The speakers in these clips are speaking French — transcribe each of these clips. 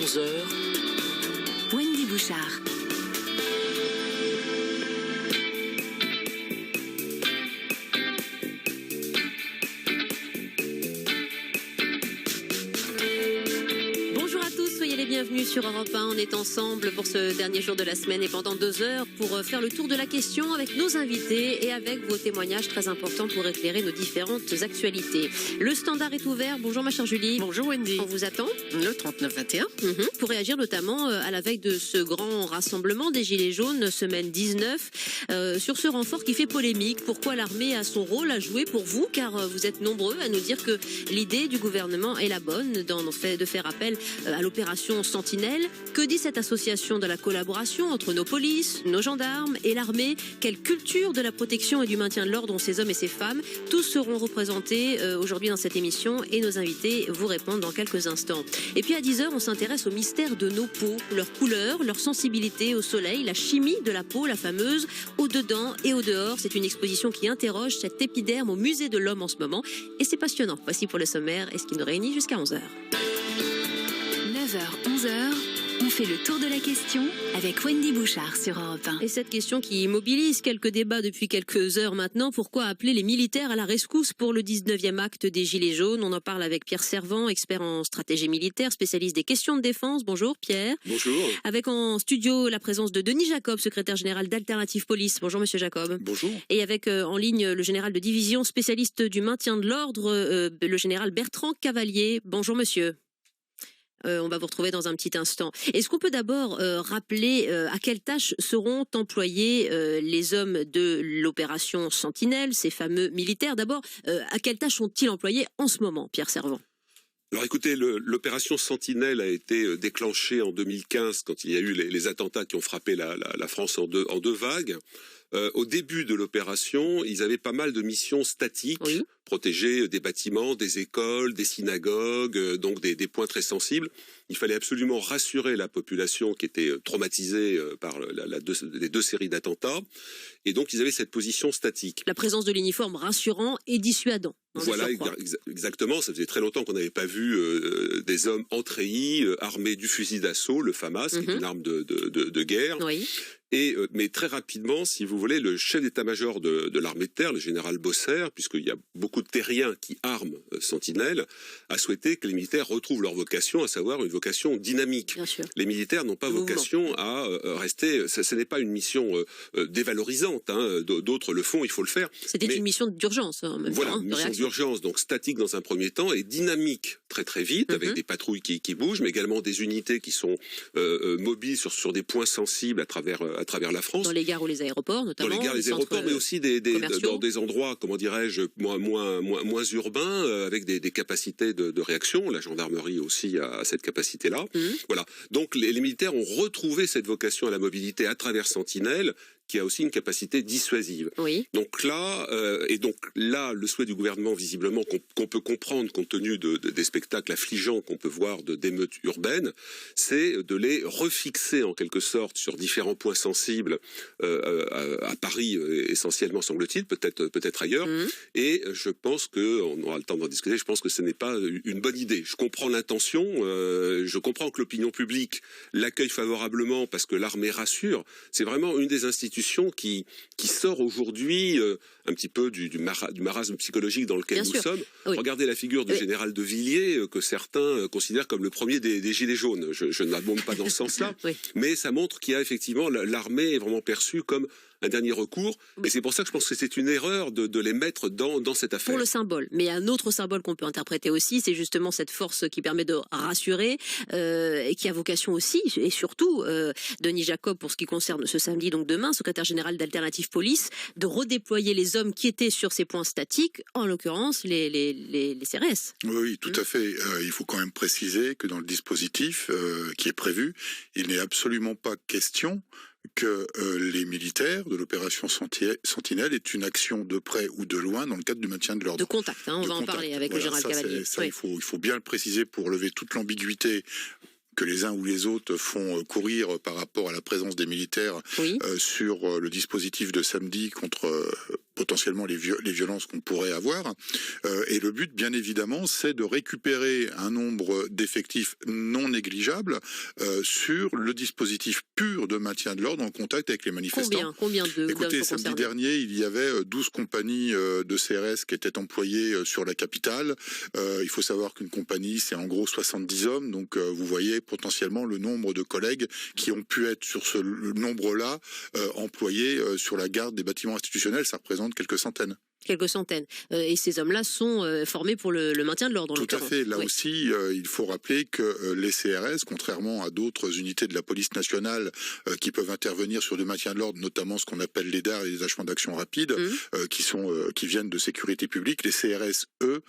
11h, Wendy Bouchard. Bonjour à tous, soyez les bienvenus sur Europe 1. On est ensemble pour ce dernier jour de la semaine et pendant 2 heures pour faire le tour de la question avec nos invités et avec vos témoignages très importants pour éclairer nos différentes actualités. Le standard est ouvert. Bonjour ma chère Julie. bonjour Wendy. On vous attend Le 39-21. pour réagir notamment à la veille de ce grand rassemblement des Gilets jaunes, semaine 19, sur ce renfort qui fait polémique. Pourquoi l'armée a son rôle à jouer pour vous? Car vous êtes nombreux à nous dire que l'idée du gouvernement est la bonne de faire appel à l'opération Sentinelle. Que dit cette association de la collaboration entre nos polices, nos gendarmes et l'armée? Quelle culture de la protection et du maintien de l'ordre ont ces hommes et ces femmes? Tous seront représentés aujourd'hui dans cette émission et nos invités vous répondent dans quelques instants. Et puis à 10h, on s'intéresse au mystère de nos peaux, leur couleur, leur sensibilité au soleil, la chimie de la peau, la fameuse au dedans et au dehors. C'est une exposition qui interroge cet épiderme au musée de l'homme en ce moment et c'est passionnant. Voici pour le sommaire et ce qui nous réunit jusqu'à 11h. 9h, 11h, on fait le tour de la question avec Wendy Bouchard sur Europe 1. Et cette question qui mobilise quelques débats depuis quelques heures maintenant, pourquoi appeler les militaires à la rescousse pour le 19e acte des Gilets jaunes? On en parle avec Pierre Servant, expert en stratégie militaire, spécialiste des questions de défense. Bonjour Pierre. Bonjour. Avec en studio la présence de Denis Jacob, secrétaire général d'Alternative Police. Bonjour Monsieur Jacob. Bonjour. Et avec en ligne le général de division, spécialiste du maintien de l'ordre, le général Bertrand Cavalier. Bonjour Monsieur. On va vous retrouver dans un petit instant. Est-ce qu'on peut d'abord rappeler à quelles tâches seront employés les hommes de l'opération Sentinelle, ces fameux militaires? D'abord, à quelles tâches sont-ils employés en ce moment, Pierre Servant? Alors écoutez, l'opération Sentinelle a été déclenchée en 2015 quand il y a eu les attentats qui ont frappé la France en deux vagues. Au début de l'opération, ils avaient pas mal de missions statiques, oui, protéger des bâtiments, des écoles, des synagogues, donc des points très sensibles. Il fallait absolument rassurer la population qui était traumatisée par les deux séries d'attentats. Et donc, ils avaient cette position statique. La présence de l'uniforme rassurant et dissuadant. Voilà, exactement. Ça faisait très longtemps qu'on n'avait pas vu des hommes en treillis, armés du fusil d'assaut, le FAMAS, qui est une arme de guerre. Oui. Mais très rapidement, si vous voulez, le chef d'état-major de l'armée de terre, le général Bosser, puisqu'il y a beaucoup de terriens qui arment Sentinelle, a souhaité que les militaires retrouvent leur vocation, à savoir une vocation dynamique. Bien sûr. Les militaires n'ont pas vocation à rester. Ce n'est pas une mission dévalorisante. D'autres le font, il faut le faire. C'était une mission d'urgence. En même voilà, temps, une mission d'urgence, donc statique dans un premier temps et dynamique très très vite, avec des patrouilles qui bougent, mais également des unités qui sont mobiles sur des points sensibles à travers la France. Dans les gares ou les aéroports, notamment. Dans les gares, les aéroports, mais aussi dans des endroits, comment dirais-je, moins urbains, avec des capacités de réaction. La gendarmerie aussi a cette capacité-là. Voilà. Donc les militaires ont retrouvé cette vocation à la mobilité à travers Sentinelle, qui a aussi une capacité dissuasive. Oui. Donc là, le souhait du gouvernement, visiblement, qu'on peut comprendre compte tenu des spectacles affligeants qu'on peut voir d'émeutes urbaines, c'est de les refixer en quelque sorte sur différents points sensibles à Paris essentiellement, semble-t-il, peut-être ailleurs. Et je pense on aura le temps d'en discuter. Je pense que ce n'est pas une bonne idée. Je comprends l'intention. Je comprends que l'opinion publique l'accueille favorablement parce que l'armée rassure. C'est vraiment une des institutions qui sort aujourd'hui un petit peu du marasme psychologique dans lequel nous sommes. Oui. Regardez la figure du général de Villiers, que certains considèrent comme le premier des Gilets jaunes. Je ne l'abonde pas dans ce sens-là, mais ça montre qu'il y a effectivement, l'armée est vraiment perçue comme un dernier recours, et c'est pour ça que je pense que c'est une erreur de les mettre dans cette affaire. Pour le symbole, mais un autre symbole qu'on peut interpréter aussi, c'est justement cette force qui permet de rassurer et qui a vocation aussi, et surtout, Denis Jacob, pour ce qui concerne ce samedi, donc demain, secrétaire général d'Alternative Police, de redéployer les hommes qui étaient sur ces points statiques, en l'occurrence les CRS. Oui, tout à fait. Il faut quand même préciser que dans le dispositif qui est prévu, il n'est absolument pas question que les militaires de l'opération Sentinelle aient une action de près ou de loin dans le cadre du maintien de l'ordre. De contact, on va en parler avec le général Cavalier. Il faut bien le préciser pour lever toute l'ambiguïté que les uns ou les autres font courir par rapport à la présence des militaires sur le dispositif de samedi contre potentiellement les violences qu'on pourrait avoir. Et le but, bien évidemment, c'est de récupérer un nombre d'effectifs non négligeables sur le dispositif pur de maintien de l'ordre en contact avec les manifestants. Combien de Écoutez, samedi dernier, il y avait 12 compagnies de CRS qui étaient employées sur la capitale. Il faut savoir qu'une compagnie, c'est en gros 70 hommes. Donc, vous voyez potentiellement le nombre de collègues qui ont pu être sur ce nombre-là employés sur la garde des bâtiments institutionnels. Ça représente quelques centaines. Quelques centaines. Et ces hommes-là sont formés pour le maintien de l'ordre. Tout à fait. Là aussi, il faut rappeler que les CRS, contrairement à d'autres unités de la police nationale qui peuvent intervenir sur du maintien de l'ordre, notamment ce qu'on appelle les DAR, les détachements d'action rapide, qui viennent de sécurité publique, les CRS, eux,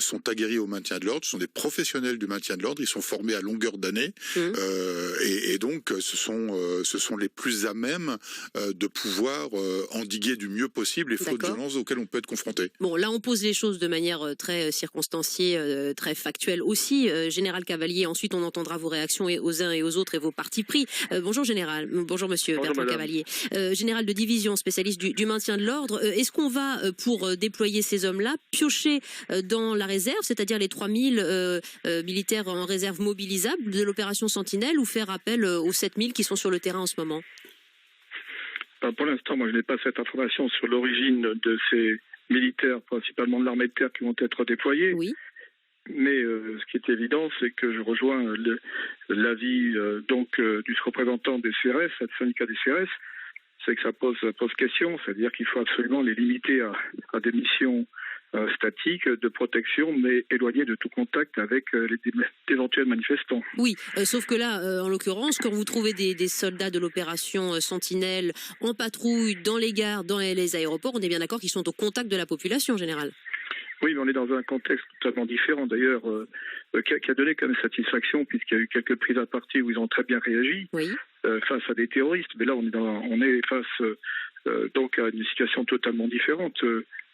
sont aguerris au maintien de l'ordre, ce sont des professionnels du maintien de l'ordre, ils sont formés à longueur d'année, et donc ce sont les plus à même de pouvoir endiguer du mieux possible les fautes de violence auxquelles on peut être confronté. Bon, là on pose les choses de manière très circonstanciée, très factuelle aussi. Général Cavalier, ensuite on entendra vos réactions aux uns et aux autres et vos partis pris. Bonjour Général, bonjour Monsieur Bertrand Cavalier. Général de division, spécialiste du maintien de l'ordre. Est-ce qu'on va, pour déployer ces hommes-là, piocher dans la réserve, c'est-à-dire les 3000 militaires en réserve mobilisables de l'opération Sentinelle, ou faire appel aux 7000 qui sont sur le terrain en ce moment? Pour l'instant, moi, je n'ai pas cette information sur l'origine de ces militaires, principalement de l'armée de terre, qui vont être déployés. Oui. Mais ce qui est évident, c'est que je rejoins l'avis du représentant des CRS, le syndicat des CRS, c'est que ça pose question, c'est-à-dire qu'il faut absolument les limiter à des missions statiques de protection, mais éloignées de tout contact avec les éventuels manifestants. Oui, sauf que là, en l'occurrence, quand vous trouvez des soldats de l'opération Sentinelle en patrouille dans les gares, dans les aéroports, on est bien d'accord qu'ils sont au contact de la population en général. Oui, mais on est dans un contexte totalement différent, d'ailleurs, qui a donné quand même satisfaction, puisqu'il y a eu quelques prises à partie où ils ont très bien réagi face à des terroristes. Mais là, on est face donc à une situation totalement différente.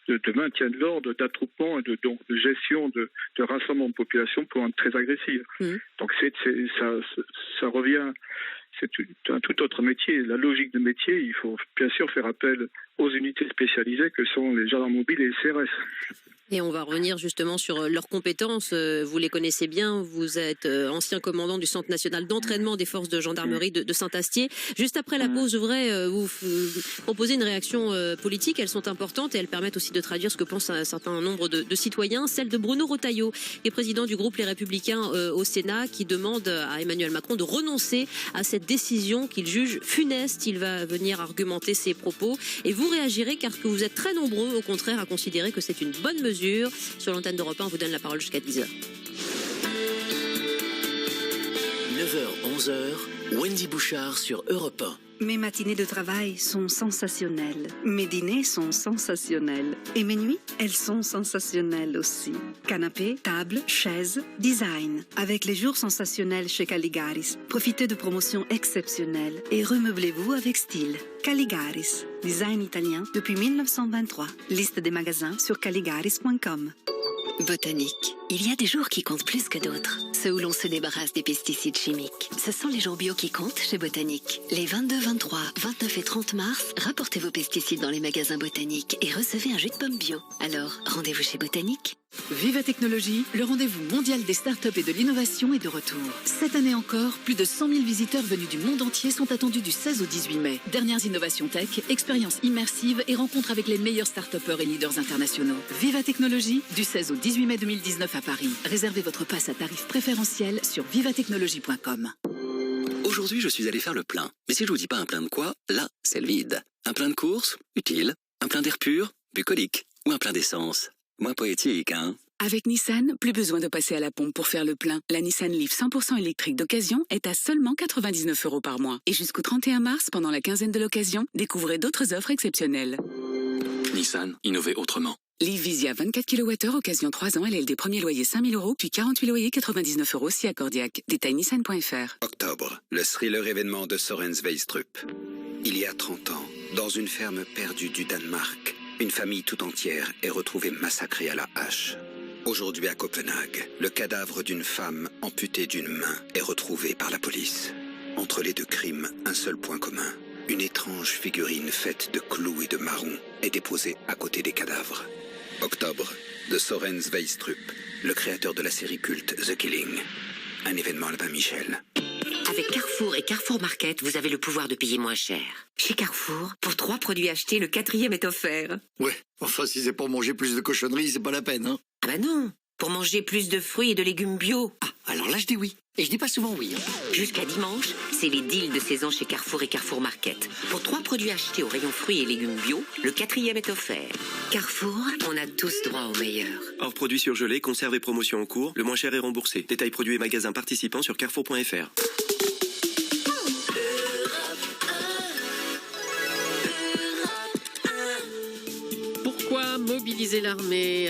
De maintien de l'ordre, d'attroupement et de gestion de rassemblement de population pour être très agressive. Donc ça revient, c'est un tout autre métier. La logique de métier, il faut bien sûr faire appel aux unités spécialisées que sont les gendarmes mobiles et les CRS. Et on va revenir justement sur leurs compétences. Vous les connaissez bien, vous êtes ancien commandant du Centre national d'entraînement des forces de gendarmerie de Saint-Astier. Juste après la pause, je voudrais vous proposer une réaction politique. Elles sont importantes et elles permettent aussi de traduire ce que pense un certain nombre de citoyens. Celle de Bruno Retailleau, qui est président du groupe Les Républicains au Sénat, qui demande à Emmanuel Macron de renoncer à cette décision qu'il juge funeste. Il va venir argumenter ses propos. Et vous réagirez car que vous êtes très nombreux, au contraire, à considérer que c'est une bonne mesure. Sur l'antenne d'Europe 1, on vous donne la parole jusqu'à 10h. 9h, 11h, Wendy Bouchard sur Europe 1. Mes matinées de travail sont sensationnelles. Mes dîners sont sensationnels. Et mes nuits, elles sont sensationnelles aussi. Canapé, table, chaise, design. Avec les jours sensationnels chez Caligaris, profitez de promotions exceptionnelles et remeublez-vous avec style. Caligaris, design italien depuis 1923. Liste des magasins sur caligaris.com. Botanique. Il y a des jours qui comptent plus que d'autres. Ceux où l'on se débarrasse des pesticides chimiques. Ce sont les jours bio qui comptent chez Botanique. Les 22, 23, 29 et 30 mars, rapportez vos pesticides dans les magasins Botanique et recevez un jus de pomme bio. Alors, rendez-vous chez Botanique. Viva Technologie, le rendez-vous mondial des startups et de l'innovation est de retour. Cette année encore, plus de 100 000 visiteurs venus du monde entier sont attendus du 16 au 18 mai. Dernières innovations tech, expériences immersives et rencontres avec les meilleurs start-upers et leaders internationaux. Viva Technologie, du 16 au 18 mai 2019 à Paris. Réservez votre passe à tarif préférentiel sur vivatechnologie.com. Aujourd'hui, je suis allé faire le plein. Mais si je vous dis pas un plein de quoi, là, c'est le vide. Un plein de course, utile. Un plein d'air pur, bucolique. Ou un plein d'essence. Moins poétique, hein? Avec Nissan, plus besoin de passer à la pompe pour faire le plein. La Nissan Leaf 100% électrique d'occasion est à seulement 99 € par mois. Et jusqu'au 31 mars, pendant la quinzaine de l'occasion, découvrez d'autres offres exceptionnelles. Nissan, innover autrement. Leaf Visia 24 kWh, occasion 3 ans, LLD premier loyer 5 000 €, puis 48 loyers 99 € si accordiaque. Détail nissan.fr. Octobre, le thriller événement de Soren Sveistrup. Il y a 30 ans, dans une ferme perdue du Danemark, une famille tout entière est retrouvée massacrée à la hache. Aujourd'hui à Copenhague, le cadavre d'une femme amputée d'une main est retrouvé par la police. Entre les deux crimes, un seul point commun. Une étrange figurine faite de clous et de marrons est déposée à côté des cadavres. Octobre, de Søren Sveistrup, le créateur de la série culte The Killing. Un événement à la Saint-Michel. Avec Carrefour et Carrefour Market, vous avez le pouvoir de payer moins cher. Chez Carrefour, pour 3 produits achetés, le 4e est offert. Ouais, enfin si c'est pour manger plus de cochonneries, c'est pas la peine, hein. Ah bah non, pour manger plus de fruits et de légumes bio. Ah, alors là je dis oui. Et je dis pas souvent oui. Jusqu'à dimanche, c'est les deals de saison chez Carrefour et Carrefour Market. Pour 3 produits achetés au rayon fruits et légumes bio, le 4e est offert. Carrefour, on a tous droit au meilleur. Hors produits surgelés, conserves et promotions en cours, le moins cher est remboursé. Détails produits et magasins participants sur carrefour.fr. Pourquoi mobiliser l'armée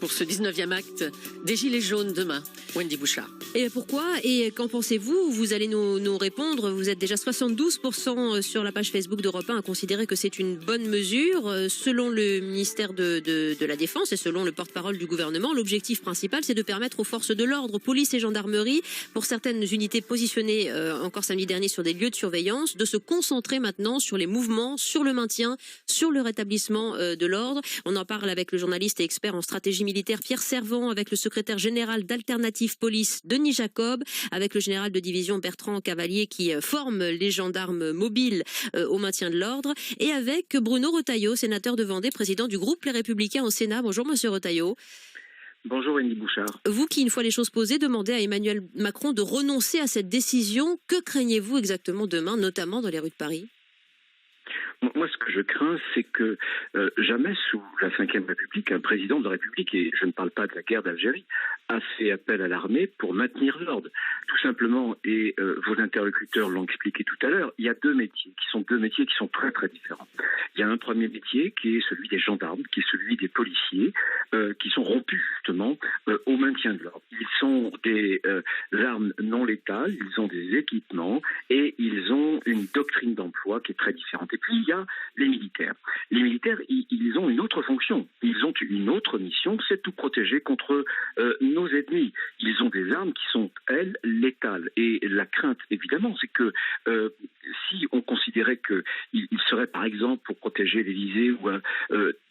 pour ce 19e acte des Gilets jaunes demain? Wendy Bouchard. Et pourquoi? Et qu'en pensez-vous? Vous allez nous répondre. Vous êtes déjà 72% sur la page Facebook d'Europe 1 à considérer que c'est une bonne mesure. Selon le ministère de la Défense et selon le porte-parole du gouvernement, l'objectif principal, c'est de permettre aux forces de l'ordre, police et gendarmerie, pour certaines unités positionnées encore samedi dernier sur des lieux de surveillance, de se concentrer maintenant sur les mouvements, sur le maintien, sur le rétablissement de l'ordre. On en parle avec le journaliste et expert en stratégie militaire Pierre Servant, avec le secrétaire général d'Alternative Police Denis Jacob, avec le général de division Bertrand Cavalier qui forme les gendarmes mobiles au maintien de l'ordre, et avec Bruno Retailleau, sénateur de Vendée, président du groupe Les Républicains au Sénat. Bonjour Monsieur Retailleau. Bonjour Wendy Bouchard. Vous qui, une fois les choses posées, demandez à Emmanuel Macron de renoncer à cette décision. Que craignez-vous exactement demain, notamment dans les rues de Paris ? Moi, ce que je crains, c'est que jamais sous la Ve République, un président de la République, et je ne parle pas de la guerre d'Algérie, a fait appel à l'armée pour maintenir l'ordre. Tout simplement, et vos interlocuteurs l'ont expliqué tout à l'heure, il y a deux métiers qui sont très très différents. Il y a un premier métier qui est celui des gendarmes, qui est celui des policiers, qui sont rompus justement au maintien de l'ordre. Ils sont des armes non létales, ils ont des équipements et ils ont une doctrine d'emploi qui est très différente. Et puis il y a les militaires. Les militaires, ils ont une autre fonction, ils ont une autre mission, c'est de tout protéger contre nos ennemis. Ils ont des armes qui sont, elles, létales. Et la crainte, évidemment, c'est que si on considérait qu'il serait, par exemple, pour protéger l'Élysée ou,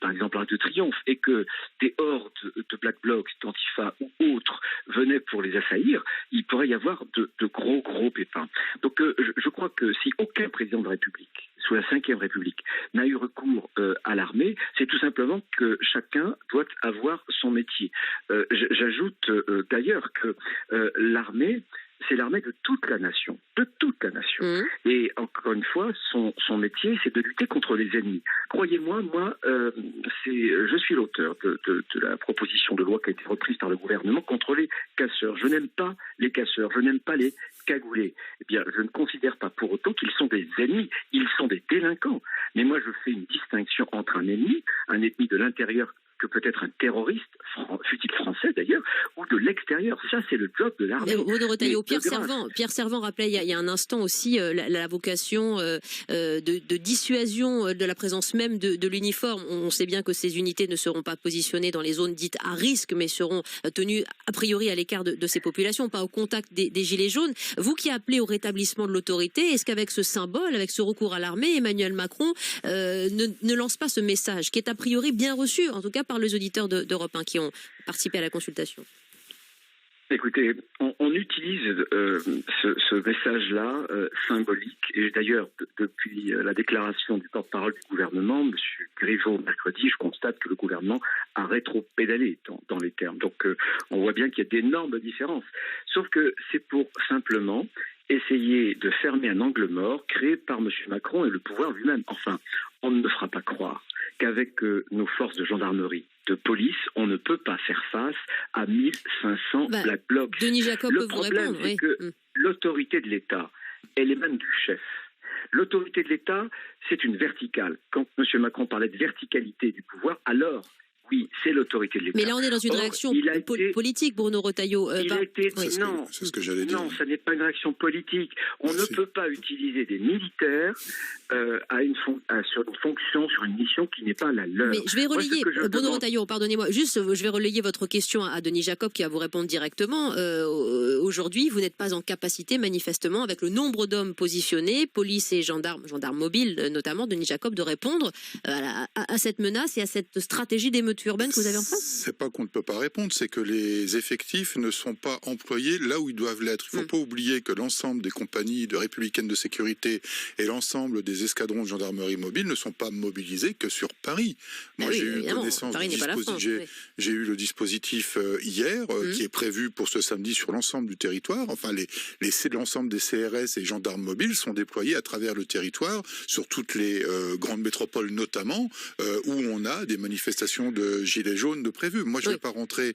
par exemple, l'Arc de Triomphe, et que des hordes de Black Blocs, d'Antifa ou autres venaient pour les assaillir, il pourrait y avoir de gros pépins. Donc, je crois que si aucun président de la République, sous la Ve République, n'a eu recours à l'armée, c'est tout simplement que chacun doit avoir son métier. J'ajoute d'ailleurs que l'armée, c'est l'armée de toute la nation, Et encore une fois, son métier, c'est de lutter contre les ennemis. Croyez-moi, moi, je suis l'auteur de la proposition de loi qui a été reprise par le gouvernement contre les casseurs. Je n'aime pas les casseurs, je n'aime pas les cagoulés. Eh bien, je ne considère pas pour autant qu'ils sont des ennemis, ils sont des délinquants. Mais moi, je fais une distinction entre un ennemi de l'intérieur, que peut-être un terroriste, fut-il français d'ailleurs, ou de l'extérieur. Ça, c'est le job de l'armée. Pierre Servant rappelait il y a un instant aussi la vocation de dissuasion de la présence même de l'uniforme. On sait bien que ces unités ne seront pas positionnées dans les zones dites à risque, mais seront tenues a priori à l'écart de ces populations, pas au contact des Gilets jaunes. Vous qui appelez au rétablissement de l'autorité, est-ce qu'avec ce symbole, avec ce recours à l'armée, Emmanuel Macron ne lance pas ce message qui est a priori bien reçu, en tout cas par les auditeurs d'Europe 1 qui ont participé à la consultation? Écoutez, on utilise ce message-là symbolique, et d'ailleurs depuis la déclaration du porte-parole du gouvernement, M. Griveaux, mercredi, je constate que le gouvernement a rétro-pédalé dans les termes. Donc on voit bien qu'il y a d'énormes différences. Sauf que c'est pour simplement essayer de fermer un angle mort créé par M. Macron et le pouvoir lui-même. Enfin, on ne me fera pas croire qu'avec nos forces de gendarmerie, de police, on ne peut pas faire face à 1500 Black Blocs. Denis Jacob peut vous répondre. Le problème, c'est que l'autorité de l'État, elle est même du chef. L'autorité de l'État, c'est une verticale. Quand M. Macron parlait de verticalité du pouvoir, alors Oui, c'est l'autorité de l'État. Mais là, on est dans une réaction politique, Bruno Retailleau. C'est ce que j'allais dire. Non, ça n'est pas une réaction politique. On ne peut pas utiliser des militaires sur une fonction, sur une mission qui n'est pas la leur. Mais je vais relayer, Bruno Retailleau, pardonnez-moi, juste, je vais relayer votre question à Denis Jacob qui va vous répondre directement. Aujourd'hui, vous n'êtes pas en capacité, manifestement, avec le nombre d'hommes positionnés, police et gendarmes mobiles notamment, Denis Jacob, de répondre à cette menace et à cette stratégie d'émeute urbaine que vous avez en face. C'est pas qu'on ne peut pas répondre, c'est que les effectifs ne sont pas employés là où ils doivent l'être. Il ne faut pas oublier que l'ensemble des compagnies de républicaines de sécurité et l'ensemble des escadrons de gendarmerie mobile ne sont pas mobilisés que sur Paris. Moi, j'ai eu connaissance j'ai eu le dispositif hier qui est prévu pour ce samedi sur l'ensemble du territoire. Enfin, l'ensemble des CRS et gendarmes mobiles sont déployés à travers le territoire, sur toutes les grandes métropoles notamment, où on a des manifestations de gilets jaunes de prévues. Moi, je ne vais pas rentrer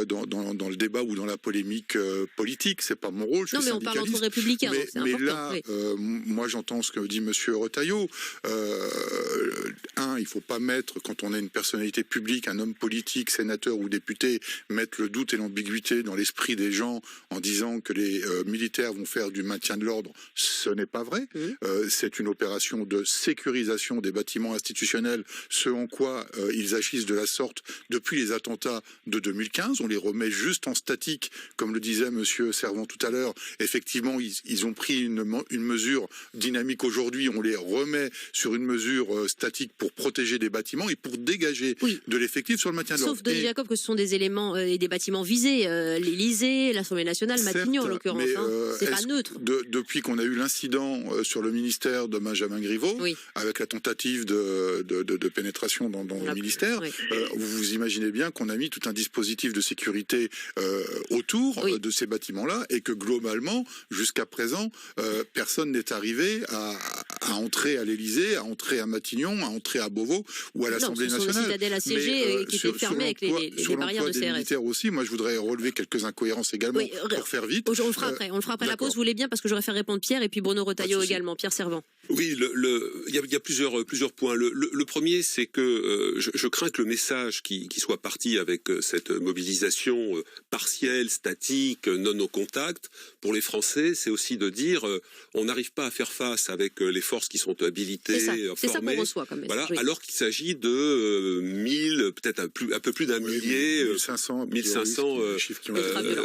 dans le débat ou dans la polémique politique. C'est pas mon rôle. Je suis syndicaliste. On parle entre républicains. Mais là, moi, j'entends ce que dit Monsieur Retailleau. Il faut pas mettre, quand on est une personnalité publique, un homme politique, sénateur ou député, mettre le doute et l'ambiguïté dans l'esprit des gens en disant que les militaires vont faire du maintien de l'ordre. Ce n'est pas vrai. C'est une opération de sécurisation des bâtiments institutionnels, ce en quoi ils agissent de la sorte depuis les attentats de 2015. On les remet juste en statique, comme le disait Monsieur Servan tout à l'heure. Effectivement, ils ont pris une mesure dynamique aujourd'hui. On les remet sur une mesure statique pour protéger des bâtiments et pour dégager de l'effectif sur le maintien de l'ordre. Sauf, Denis Jacob, que ce sont des éléments et des bâtiments visés, l'Élysée, l'Assemblée nationale, Matignon en l'occurrence. C'est pas neutre. Depuis qu'on a eu l'incident sur le ministère de Benjamin Griveaux, avec la tentative de pénétration dans le ministère, vous imaginez bien qu'on a mis tout un dispositif de sécurité autour de ces bâtiments-là et que globalement, jusqu'à présent, personne n'est arrivé à entrer à l'Élysée, à entrer à Matignon, à entrer à Beauvau ou à l'Assemblée nationale. Sur les citadelles assiégées qui étaient fermées avec les barrières de CRS. Des militaires aussi, moi je voudrais relever quelques incohérences également pour faire vite. On le fera après la pause, vous voulez bien, parce que j'aurais fait répondre Pierre et puis Bruno Retailleau également. Pierre Servan. Oui, il y a plusieurs points. Le premier, c'est que je crains que le message qui soit parti avec cette mobilisation partielle, statique, non au contact, pour les Français, c'est aussi de dire on n'arrive pas à faire face avec les forces qui sont habilitées, formées. C'est ça qu'on reçoit comme message. Voilà, alors qu'il s'agit de 1000, peut-être un peu plus d'un millier, 1500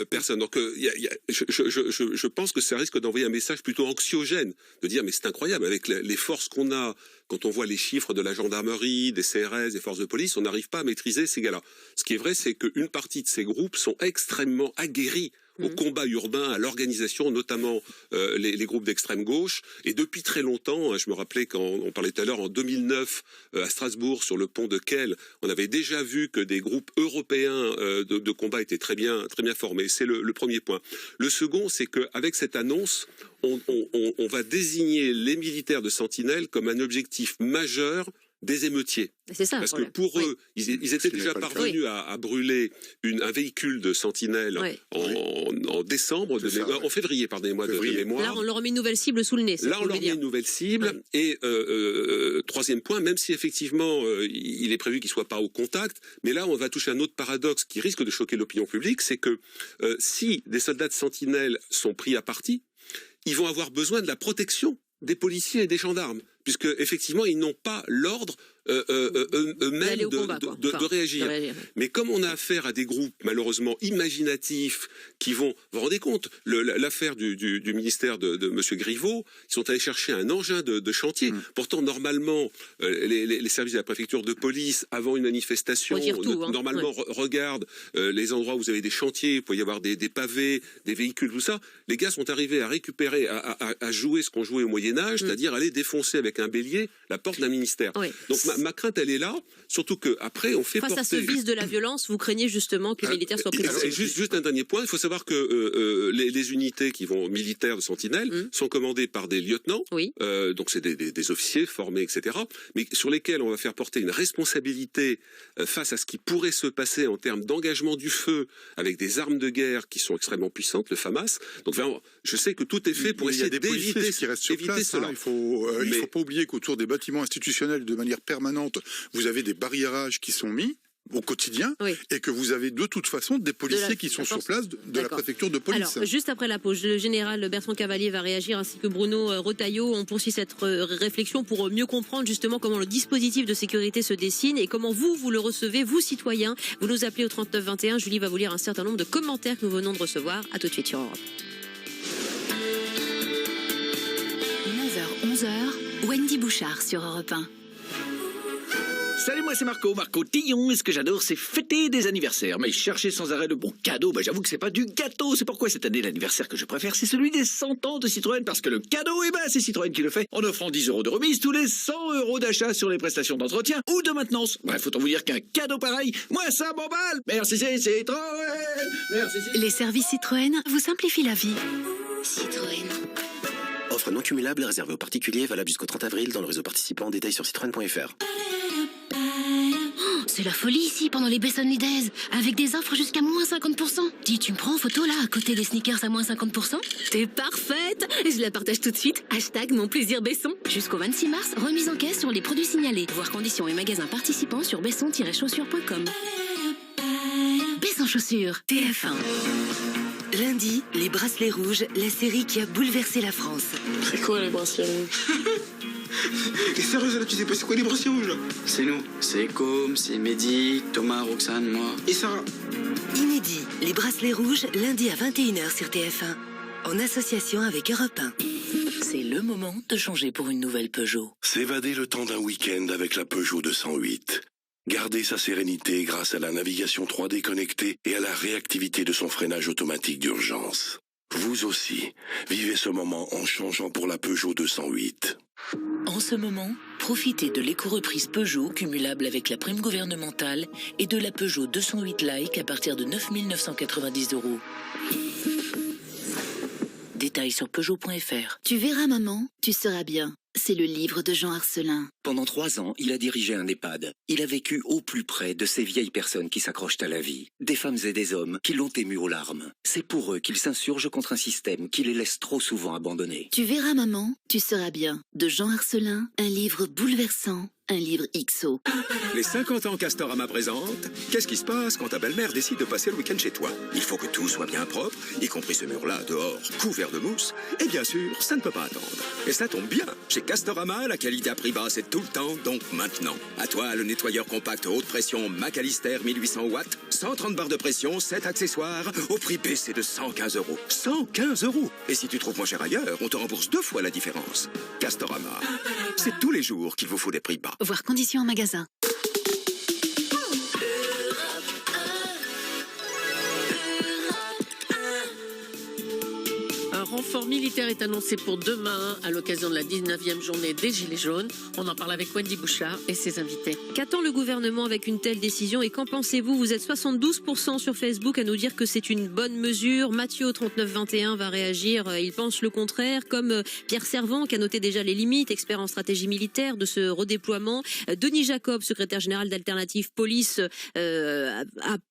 personnes. Donc, je pense que ça risque d'envoyer un message plutôt anxiogène, de dire mais c'est incroyable, avec les forces qu'on a, quand on voit les chiffres de la gendarmerie, des CRS, des forces de police, on n'arrive pas à maîtriser ces gars-là. Ce qui est vrai, c'est qu'une partie de ces groupes sont extrêmement aguerris au combat urbain, à l'organisation, notamment les groupes d'extrême gauche. Et depuis très longtemps, je me rappelais quand on parlait tout à l'heure, en 2009, à Strasbourg, sur le pont de Kehl, on avait déjà vu que des groupes européens de combat étaient très bien formés. C'est le premier point. Le second, c'est qu'avec cette annonce, on va désigner les militaires de Sentinelle comme un objectif majeur des émeutiers. C'est ça. Parce que pour eux, ils étaient déjà parvenus à brûler un véhicule de Sentinelle en décembre, en février, pardonnez-moi, de mémoire. Là, on leur met une nouvelle cible sous le nez. Là, on leur met une nouvelle cible. Et troisième point, même si effectivement, il est prévu qu'ils ne soient pas au contact, mais là, on va toucher un autre paradoxe qui risque de choquer l'opinion publique, c'est que si des soldats de Sentinelle sont pris à partie, ils vont avoir besoin de la protection des policiers et des gendarmes, puisque effectivement ils n'ont pas l'ordre eux-mêmes de réagir. Mais comme on a affaire à des groupes malheureusement imaginatifs qui vont, vous vous rendez compte, l'affaire du ministère de Monsieur Griveaux, ils sont allés chercher un engin de chantier. Pourtant normalement les services de la préfecture de police avant une manifestation normalement regardent les endroits où vous avez des chantiers, il peut y avoir des pavés, des véhicules, tout ça. Les gars sont arrivés à récupérer, à jouer ce qu'on jouait au Moyen-Âge, c'est-à-dire aller défoncer avec un bélier la porte d'un ministère. Donc ma crainte, elle est là, surtout qu'après, on fait face à ce vice de la violence, vous craignez justement que les militaires soient pris. Juste un dernier point, il faut savoir que les unités militaires de Sentinelle sont commandées par des lieutenants, donc c'est des officiers formés, etc., mais sur lesquels on va faire porter une responsabilité face à ce qui pourrait se passer en termes d'engagement du feu avec des armes de guerre qui sont extrêmement puissantes, le FAMAS. Donc vraiment, je sais que tout est fait pour essayer d'éviter ce qui reste sur place, cela. Il faut pas oublier qu'autour des bâtiments institutionnels, de manière permanente, vous avez des barriérages qui sont mis. au quotidien, et que vous avez de toute façon des policiers qui sont sur place de la préfecture de police. Alors, juste après la pause, le général Bertrand Cavalier va réagir, ainsi que Bruno Retailleau. On poursuit cette réflexion pour mieux comprendre justement comment le dispositif de sécurité se dessine et comment vous le recevez, vous citoyens. Vous nous appelez au 3921. Julie va vous lire un certain nombre de commentaires que nous venons de recevoir. À tout de suite sur Europe. 9h, 11h, Wendy Bouchard sur Europe 1. Salut, moi c'est Marco Tillon, et ce que j'adore c'est fêter des anniversaires, mais chercher sans arrêt de bons cadeaux, j'avoue que c'est pas du gâteau, c'est pourquoi cette année l'anniversaire que je préfère c'est celui des 100 ans de Citroën, parce que le cadeau, c'est Citroën qui le fait, en offrant 10 € de remise tous les 100 € d'achat sur les prestations d'entretien ou de maintenance. Bref, autant vous dire qu'un cadeau pareil, moi ça m'emballe. Merci Citroën. Merci Citroën. Les services Citroën vous simplifient la vie. Citroën. Offre non cumulable réservée aux particuliers, valable jusqu'au 30 avril dans le réseau participant. Détails sur citroën.fr. C'est la folie ici pendant les Besson Days, avec des offres jusqu'à moins 50%. Dis, tu me prends en photo là, à côté des sneakers à moins 50%? T'es parfaite! Je la partage tout de suite. #mon plaisir Besson. Jusqu'au 26 mars, remise en caisse sur les produits signalés. Voir conditions et magasins participants sur besson-chaussures.com. Besson Chaussures, TF1. Lundi, les bracelets rouges, la série qui a bouleversé la France. C'est quoi les bracelets rouges? T'es sérieuse là, tu sais pas c'est quoi les bracelets rouges là? C'est nous, c'est Com, c'est Mehdi, Thomas, Roxane, moi et Sarah. Inédit, les bracelets rouges, lundi à 21h sur TF1, en association avec Europe 1. C'est le moment de changer pour une nouvelle Peugeot. S'évader le temps d'un week-end avec la Peugeot 208. Garder sa sérénité grâce à la navigation 3D connectée et à la réactivité de son freinage automatique d'urgence. Vous aussi, vivez ce moment en changeant pour la Peugeot 208. En ce moment, profitez de l'éco-reprise Peugeot cumulable avec la prime gouvernementale et de la Peugeot 208 Like à partir de 9 990 €. Détails sur Peugeot.fr. Tu verras maman, tu seras bien. C'est le livre de Jean Arcelin. Pendant 3 ans, il a dirigé un EHPAD. Il a vécu au plus près de ces vieilles personnes qui s'accrochent à la vie. Des femmes et des hommes qui l'ont ému aux larmes. C'est pour eux qu'il s'insurge contre un système qui les laisse trop souvent abandonnés. Tu verras maman, tu seras bien. De Jean Arcelin, un livre bouleversant. Un livre XO. Les 50 ans Castorama présente. Qu'est-ce qui se passe quand ta belle-mère décide de passer le week-end chez toi? Il faut que tout soit bien propre, y compris ce mur-là dehors, couvert de mousse. Et bien sûr, ça ne peut pas attendre. Et ça tombe bien. Chez Castorama, la qualité à prix bas, c'est tout le temps, donc maintenant. À toi, le nettoyeur compact haute pression McAllister 1800 watts, 130 barres de pression, 7 accessoires, au prix baissé de 115 €. 115 €! Et si tu trouves moins cher ailleurs, on te rembourse 2 fois la différence. Castorama. C'est tous les jours qu'il vous faut des prix bas. Voir conditions en magasin. Un renfort militaire est annoncé pour demain à l'occasion de la 19e journée des Gilets jaunes. On en parle avec Wendy Bouchard et ses invités. Qu'attend le gouvernement avec une telle décision et qu'en pensez-vous? Vous êtes 72% sur Facebook à nous dire que c'est une bonne mesure. Mathieu au 3921 va réagir. Il pense le contraire, comme Pierre Servant qui a noté déjà les limites, expert en stratégie militaire de ce redéploiement. Denis Jacob, secrétaire général d'Alternative Police,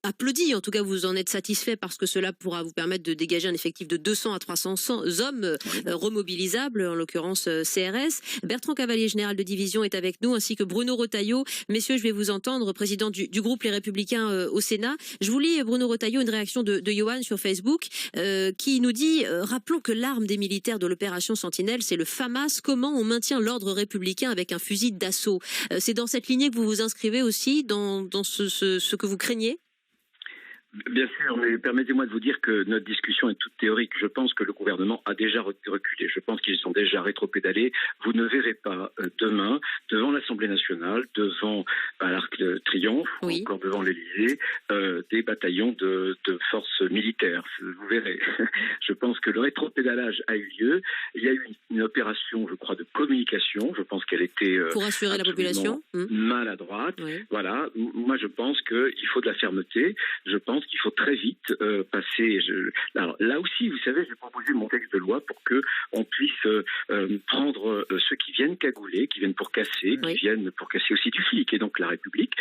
applaudit. En tout cas, vous en êtes satisfait parce que cela pourra vous permettre de dégager un effectif de 200 à 300 hommes remobilisables, en l'occurrence CRS. Bertrand Cavalier, général de division, est avec nous, ainsi que Bruno Retailleau. Messieurs, je vais vous entendre, président du groupe Les Républicains au Sénat. Je vous lis, Bruno Retailleau, une réaction de Johan sur Facebook qui nous dit rappelons que l'arme des militaires de l'opération Sentinelle, c'est le FAMAS. Comment on maintient l'ordre républicain avec un fusil d'assaut? C'est dans cette lignée que vous vous inscrivez aussi, dans ce que vous craignez? Bien sûr, mais permettez-moi de vous dire que notre discussion est toute théorique. Je pense que le gouvernement a déjà reculé. Je pense qu'ils sont déjà rétropédalés. Vous ne verrez pas demain, devant l'Assemblée nationale, devant l'Arc de Triomphe, ou encore devant l'Élysée, des bataillons de forces militaires. Vous verrez. Je pense que le rétropédalage a eu lieu. Il y a eu une opération, je crois, de communication. Je pense qu'elle était pour assurer la population maladroite. Oui. Voilà. Moi, je pense qu'il faut de la fermeté. Je pense pense qu'il faut très vite passer. Alors là aussi, vous savez, j'ai proposé mon texte de loi pour que on puisse prendre ceux qui viennent cagouler, qui viennent pour casser, qui viennent pour casser aussi du flic et donc la République.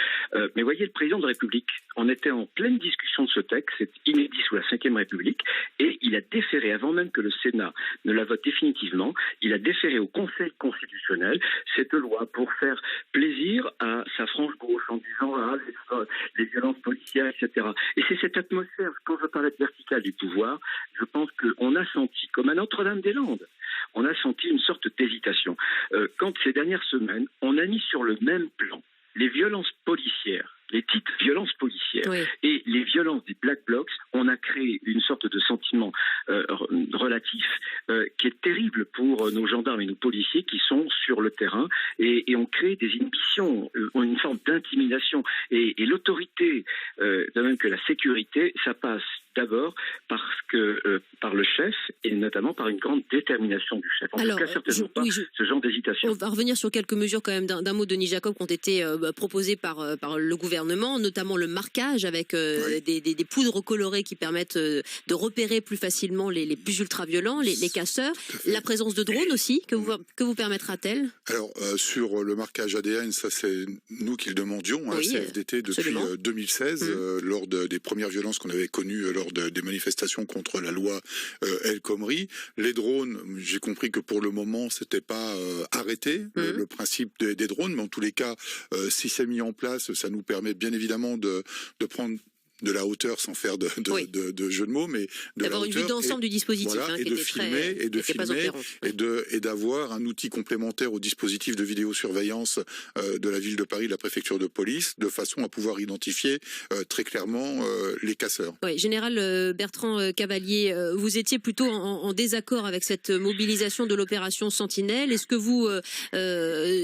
Mais voyez, le président de la République, on était en pleine discussion de ce texte, c'est inédit sous la Ve République, et il a déféré, avant même que le Sénat ne la vote définitivement, il a déféré au Conseil constitutionnel cette loi pour faire plaisir à sa frange gauche en disant les violences policières, etc. Et c'est cette atmosphère, quand je parlais de verticale du pouvoir, je pense qu'on a senti, comme à Notre-Dame-des-Landes, on a senti une sorte d'hésitation. Quand ces dernières semaines, on a mis sur le même plan les violences policières, les petites violences policières et les violences des Black Blocs, on a créé une sorte de sentiment relatif qui est terrible pour nos gendarmes et nos policiers qui sont sur le terrain et on crée des inhibitions, une forme d'intimidation et l'autorité, de même que la sécurité, ça passe d'abord par le chef et notamment par une grande détermination du chef. En tout cas, certainement pas ce genre d'hésitation. On va revenir sur quelques mesures quand même d'un mot de Denis Jacob qui ont été proposées par le gouvernement, notamment le marquage avec des poudres colorées qui permettent de repérer plus facilement les plus ultra-violents, les casseurs. La présence de drones aussi, que vous permettra-t-elle? Alors, sur le marquage ADN, ça c'est nous qui le demandions, CFDT, depuis 2016, lors des premières violences qu'on avait connues lors des manifestations contre la loi El Khomri. Les drones, j'ai compris que pour le moment, c'était pas arrêté, le principe des drones, mais en tous les cas, si c'est mis en place, ça nous permet bien évidemment de prendre de la hauteur sans faire de jeu de mots, mais d'avoir une vue d'ensemble du dispositif, et de filmer et d'avoir un outil complémentaire au dispositif de vidéosurveillance de la ville de Paris, de la préfecture de police, de façon à pouvoir identifier très clairement les casseurs. Oui, Général Bertrand Cavalier, vous étiez plutôt en désaccord avec cette mobilisation de l'opération Sentinelle. Est-ce que vous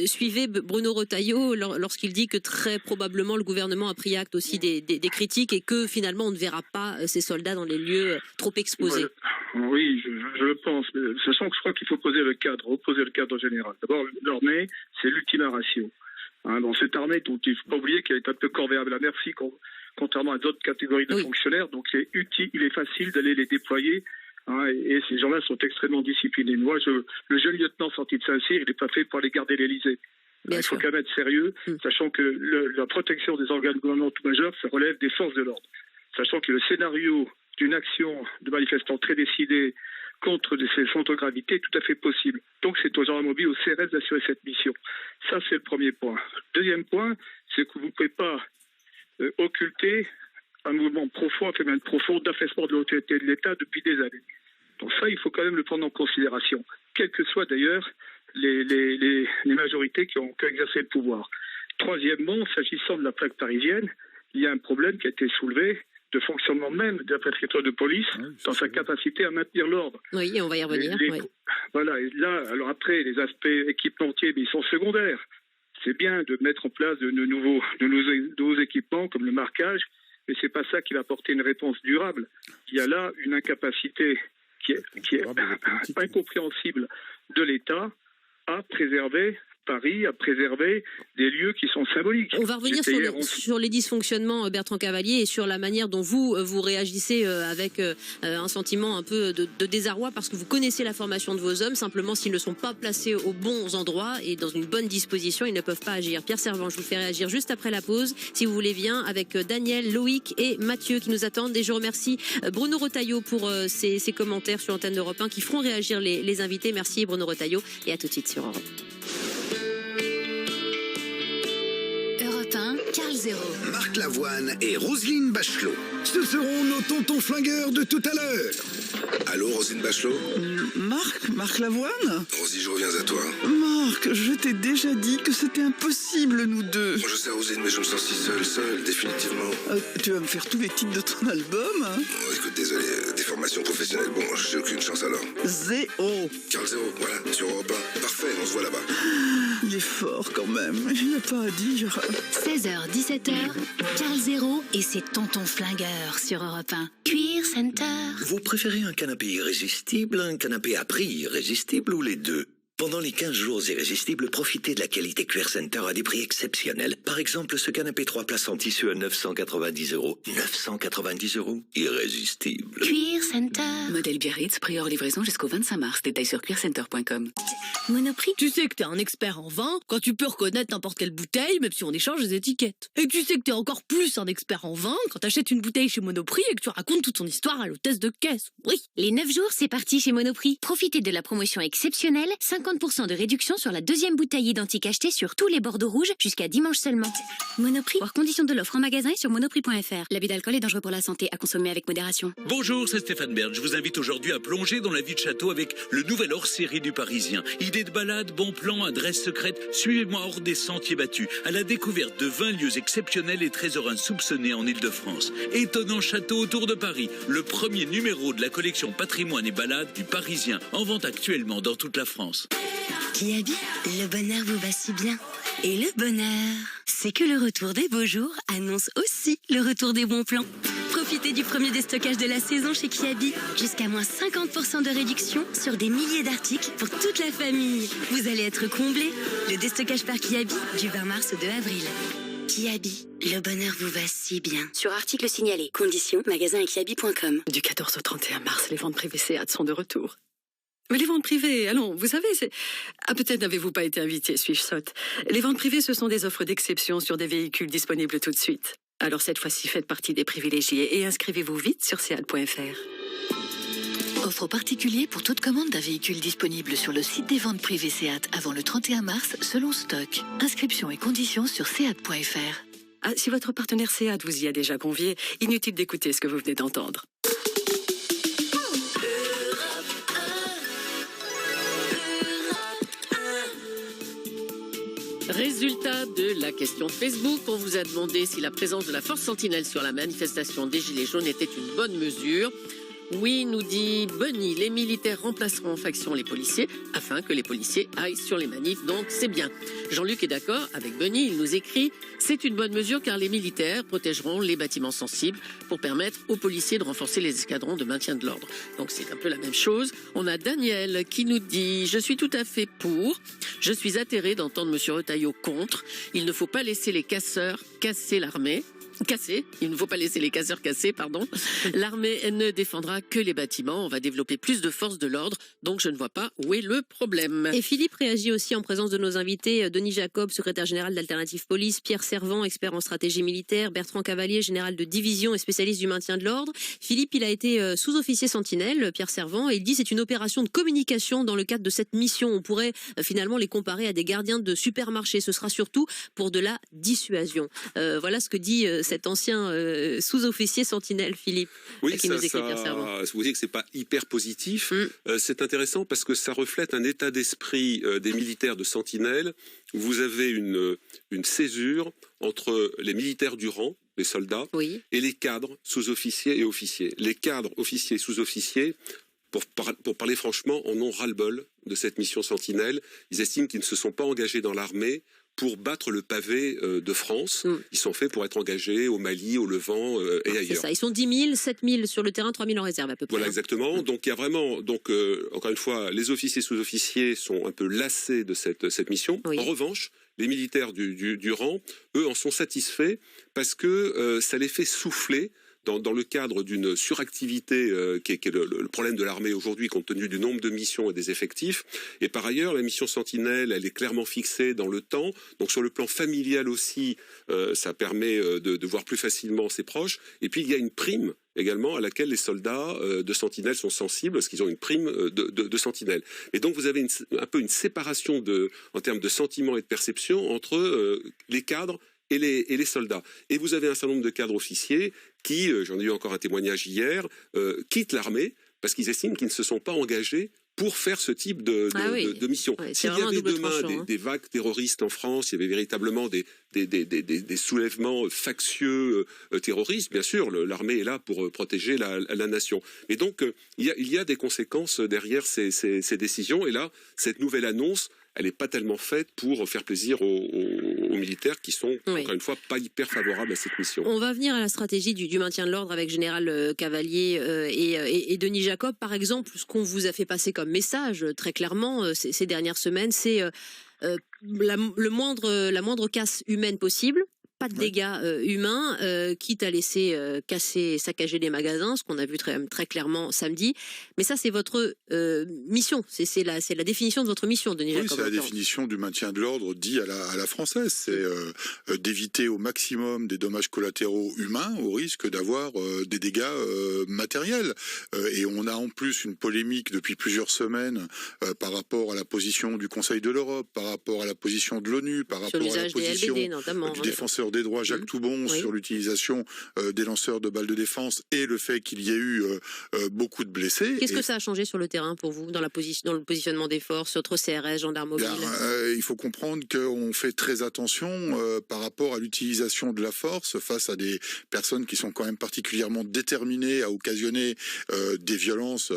suivez Bruno Retailleau lorsqu'il dit que très probablement le gouvernement a pris acte aussi des critiques et que finalement on ne verra pas ces soldats dans les lieux trop exposés? Oui, je le pense. Sachant que je crois qu'il faut poser le cadre général. D'abord, l'armée, c'est l'ultima ratio. Dans cette armée, donc, il ne faut pas oublier qu'elle est un peu corvéable à merci, contrairement à d'autres catégories de fonctionnaires. Donc il est facile d'aller les déployer. Et ces gens-là sont extrêmement disciplinés. Moi, le jeune lieutenant sorti de Saint-Cyr, il n'est pas fait pour aller garder l'Élysée. Il faut quand même être sérieux, sachant que la protection des organes gouvernementaux majeurs, ça relève des forces de l'ordre. Sachant que le scénario d'une action de manifestants très décidés contre ces centres de gravité est tout à fait possible. Donc c'est aux gendarmes mobiles, au CRS d'assurer cette mission. Ça, c'est le premier point. Deuxième point, c'est que vous ne pouvez pas occulter un mouvement profond, un phénomène profond d'affaissement de l'autorité de l'État depuis des années. Donc ça, il faut quand même le prendre en considération, quelles que soient d'ailleurs les majorités qui ont exercé le pouvoir. Troisièmement, s'agissant de la plaque parisienne, il y a un problème qui a été soulevé de fonctionnement même de la préfecture de police dans sa capacité à maintenir l'ordre. Oui, on va y revenir. Voilà, et là, alors après, les aspects équipementiers, mais ils sont secondaires. C'est bien de mettre en place de nouveaux équipements comme le marquage, mais c'est pas ça qui va apporter une réponse durable. Il y a là une incapacité qui est incompréhensible de l'État à préserver Paris, à préserver des lieux qui sont symboliques. On va revenir sur les dysfonctionnements, Bertrand Cavalier, et sur la manière dont vous réagissez avec un sentiment un peu de désarroi, parce que vous connaissez la formation de vos hommes. Simplement, s'ils ne sont pas placés aux bons endroits et dans une bonne disposition, ils ne peuvent pas agir. Pierre Servan, je vous fais réagir juste après la pause, si vous voulez bien, avec Daniel, Loïc et Mathieu qui nous attendent. Et je remercie Bruno Retailleau pour ses commentaires sur l'antenne d'Europe 1 qui feront réagir les invités. Merci Bruno Retailleau, et à tout de suite sur Europe. Carl Zéro. Marc Lavoine et Roselyne Bachelot. Ce seront nos tontons flingueurs de tout à l'heure. Allô, Roselyne Bachelot? Marc Lavoine? Rosie, je reviens à toi. Marc, je t'ai déjà dit que c'était impossible, nous deux. Je sais, Roselyne, mais je me sens si seul, définitivement. Tu vas me faire tous les titres de ton album, hein? Écoute, désolé, des formations professionnelles, bon, j'ai aucune chance alors. Zéro. Carl Zéro, voilà, sur Europe 1. Parfait, on se voit là-bas. Il est fort quand même, il n'y a pas à dire. 16h, 17h, Carl Zéro et ses tontons flingueurs sur Europe 1. Cuir Center. Vous préférez un canapé irrésistible, un canapé à prix irrésistible ou les deux? Pendant les 15 jours irrésistibles, profitez de la qualité Cuir Center à des prix exceptionnels. Par exemple, ce canapé 3 places en tissu à 990 €. 990 €, irrésistible. Cuir Center. Modèle Biarritz, prix hors livraison jusqu'au 25 mars. Détails sur cuircenter.com. Monoprix. Tu sais que t'es un expert en vin quand tu peux reconnaître n'importe quelle bouteille, même si on échange les étiquettes. Et tu sais que t'es encore plus un expert en vin quand t'achètes une bouteille chez Monoprix et que tu racontes toute ton histoire à l'hôtesse de caisse. Oui. Les 9 jours, c'est parti chez Monoprix. Profitez de la promotion exceptionnelle, 50% de réduction sur la deuxième bouteille identique achetée sur tous les bordeaux rouges jusqu'à dimanche seulement. Monoprix, voir conditions de l'offre en magasin et sur monoprix.fr. L'abus d'alcool est dangereux pour la santé, à consommer avec modération. Bonjour, c'est Stéphane Bern. Je vous invite aujourd'hui à plonger dans la vie de Château avec le nouvel hors-série du Parisien. Idées de balade, bons plans, adresses secrètes, suivez-moi hors des sentiers battus, à la découverte de 20 lieux exceptionnels et trésors insoupçonnés en Ile-de-France. Étonnant château autour de Paris, le premier numéro de la collection Patrimoine et Balade du Parisien, en vente actuellement dans toute la France. Kiabi, le bonheur vous va si bien. Et le bonheur, c'est que le retour des beaux jours annonce aussi le retour des bons plans. Profitez du premier déstockage de la saison chez Kiabi. Jusqu'à moins 50% de réduction sur des milliers d'articles pour toute la famille. Vous allez être comblés. Le déstockage par Kiabi du 20 mars au 2 avril. Kiabi, le bonheur vous va si bien. Sur articles signalés. Conditions, magasin et kiabi.com. Du 14 au 31 mars, les ventes privées SEAT sont de retour. Mais les ventes privées, allons, vous savez, c'est... Ah, peut-être n'avez-vous pas été invité, suis-je sotte. Les ventes privées, ce sont des offres d'exception sur des véhicules disponibles tout de suite. Alors cette fois-ci, faites partie des privilégiés et inscrivez-vous vite sur seat.fr. Offre particulier pour toute commande d'un véhicule disponible sur le site des ventes privées SEAT avant le 31 mars, selon stock. Inscription et conditions sur seat.fr. Ah, si votre partenaire SEAT vous y a déjà convié, inutile d'écouter ce que vous venez d'entendre. Résultat de la question Facebook, on vous a demandé si la présence de la force Sentinelle sur la manifestation des Gilets jaunes était une bonne mesure. Oui, nous dit Bunny, les militaires remplaceront en faction les policiers afin que les policiers aillent sur les manifs, donc c'est bien. Jean-Luc est d'accord avec Bunny, il nous écrit « C'est une bonne mesure car les militaires protégeront les bâtiments sensibles pour permettre aux policiers de renforcer les escadrons de maintien de l'ordre. » Donc c'est un peu la même chose. On a Daniel qui nous dit « Je suis tout à fait pour. Je suis atterré d'entendre M. Retailleau contre. Il ne faut pas laisser les casseurs casser l'armée. » Il ne faut pas laisser les casseurs casser, pardon. L'armée ne défendra que les bâtiments. On va développer plus de forces de l'ordre. Donc, je ne vois pas où est le problème. Et Philippe réagit aussi en présence de nos invités. Denis Jacob, secrétaire général d'Alternative Police. Pierre Servant, expert en stratégie militaire. Bertrand Cavalier, général de division et spécialiste du maintien de l'ordre. Philippe, il a été sous-officier sentinelle, Pierre Servant, et il dit c'est une opération de communication dans le cadre de cette mission. On pourrait finalement les comparer à des gardiens de supermarché. Ce sera surtout pour de la dissuasion. Voilà ce que dit cet ancien sous-officier sentinelle, Philippe, qui nous écrit Pierre Servant. Vous voyez que c'est pas hyper positif. C'est intéressant parce que ça reflète un état d'esprit des militaires de sentinelle. Vous avez une césure entre les militaires du rang, les soldats, et les cadres sous-officiers et officiers. Les cadres, officiers et sous-officiers, pour parler franchement, en ont ras-le-bol de cette mission sentinelle. Ils estiment qu'ils ne se sont pas engagés dans l'armée pour battre le pavé de France. Ils sont faits pour être engagés au Mali, au Levant et ailleurs. C'est ça, ils sont 10 000, 7 000 sur le terrain, 3 000 en réserve à peu près. Voilà, exactement. Donc il y a vraiment, encore une fois, les officiers sous-officiers sont un peu lassés de cette mission. En revanche, les militaires du rang, eux, en sont satisfaits parce que ça les fait souffler dans le cadre d'une suractivité qui est le problème de l'armée aujourd'hui compte tenu du nombre de missions et des effectifs. Et par ailleurs, la mission Sentinelle, elle est clairement fixée dans le temps. Donc sur le plan familial aussi, ça permet de voir plus facilement ses proches. Et puis il y a une prime également à laquelle les soldats de Sentinelle sont sensibles parce qu'ils ont une prime de Sentinelle. Et donc vous avez un peu une séparation en termes de sentiments et de perception entre les cadres et les soldats. Et vous avez un certain nombre de cadres officiers qui, j'en ai eu encore un témoignage hier, quittent l'armée parce qu'ils estiment qu'ils ne se sont pas engagés pour faire ce type de mission. S'il y avait demain des vagues terroristes en France, il y avait véritablement des soulèvements factieux terroristes, bien sûr, l'armée est là pour protéger la nation. Et donc, il y a des conséquences derrière ces décisions. Et là, cette nouvelle annonce, elle n'est pas tellement faite pour faire plaisir aux aux militaires qui sont, Oui. encore une fois, pas hyper favorables à cette mission. On va venir à la stratégie du maintien de l'ordre avec Général Cavalier et Denis Jacob. Par exemple, ce qu'on vous a fait passer comme message très clairement ces dernières semaines, c'est la moindre casse humaine possible. Pas de dégâts humains, quitte à laisser casser et saccager les magasins, ce qu'on a vu très clairement samedi. Mais ça, c'est votre mission. C'est la définition de votre mission, Denis Jacob. Oui, c'est la définition du maintien de l'ordre dit à la française. C'est d'éviter au maximum des dommages collatéraux humains au risque d'avoir des dégâts matériels. Et on a en plus une polémique depuis plusieurs semaines par rapport à la position du Conseil de l'Europe, par rapport à la position de l'ONU, par rapport à la position des LBD, notamment, du défenseur des droits Jacques Toubon sur l'utilisation des lanceurs de balles de défense et le fait qu'il y ait eu beaucoup de blessés. Qu'est-ce que ça a changé sur le terrain pour vous, dans le positionnement des forces, entre CRS, gendarmes mobiles? Il faut comprendre qu'on fait très attention par rapport à l'utilisation de la force face à des personnes qui sont quand même particulièrement déterminées à occasionner des violences,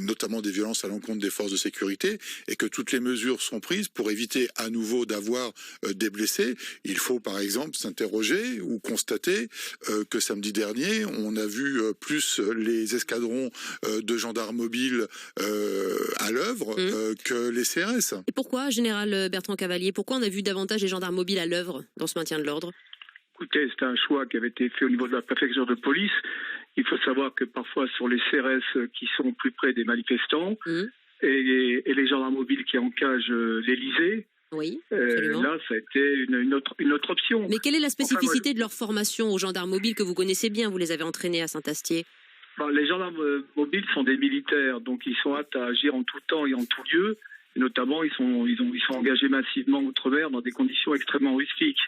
notamment des violences à l'encontre des forces de sécurité, et que toutes les mesures sont prises pour éviter à nouveau d'avoir des blessés. Il faut par exemple s'interroger ou constater que samedi dernier, on a vu plus les escadrons de gendarmes mobiles à l'œuvre que les CRS. Et pourquoi, Général Bertrand Cavalier, pourquoi on a vu davantage les gendarmes mobiles à l'œuvre dans ce maintien de l'ordre? Écoutez, c'est un choix qui avait été fait au niveau de la préfecture de police. Il faut savoir que parfois sur les CRS qui sont plus près des manifestants et les gendarmes mobiles qui encagent l'Élysée, là, ça a été une autre option. Mais quelle est la spécificité de leur formation aux gendarmes mobiles que vous connaissez bien? Vous les avez entraînés à Saint-Astier. Les gendarmes mobiles sont des militaires, donc ils sont aptes à agir en tout temps et en tout lieu. Et notamment, ils sont engagés massivement outre-mer dans des conditions extrêmement rustiques.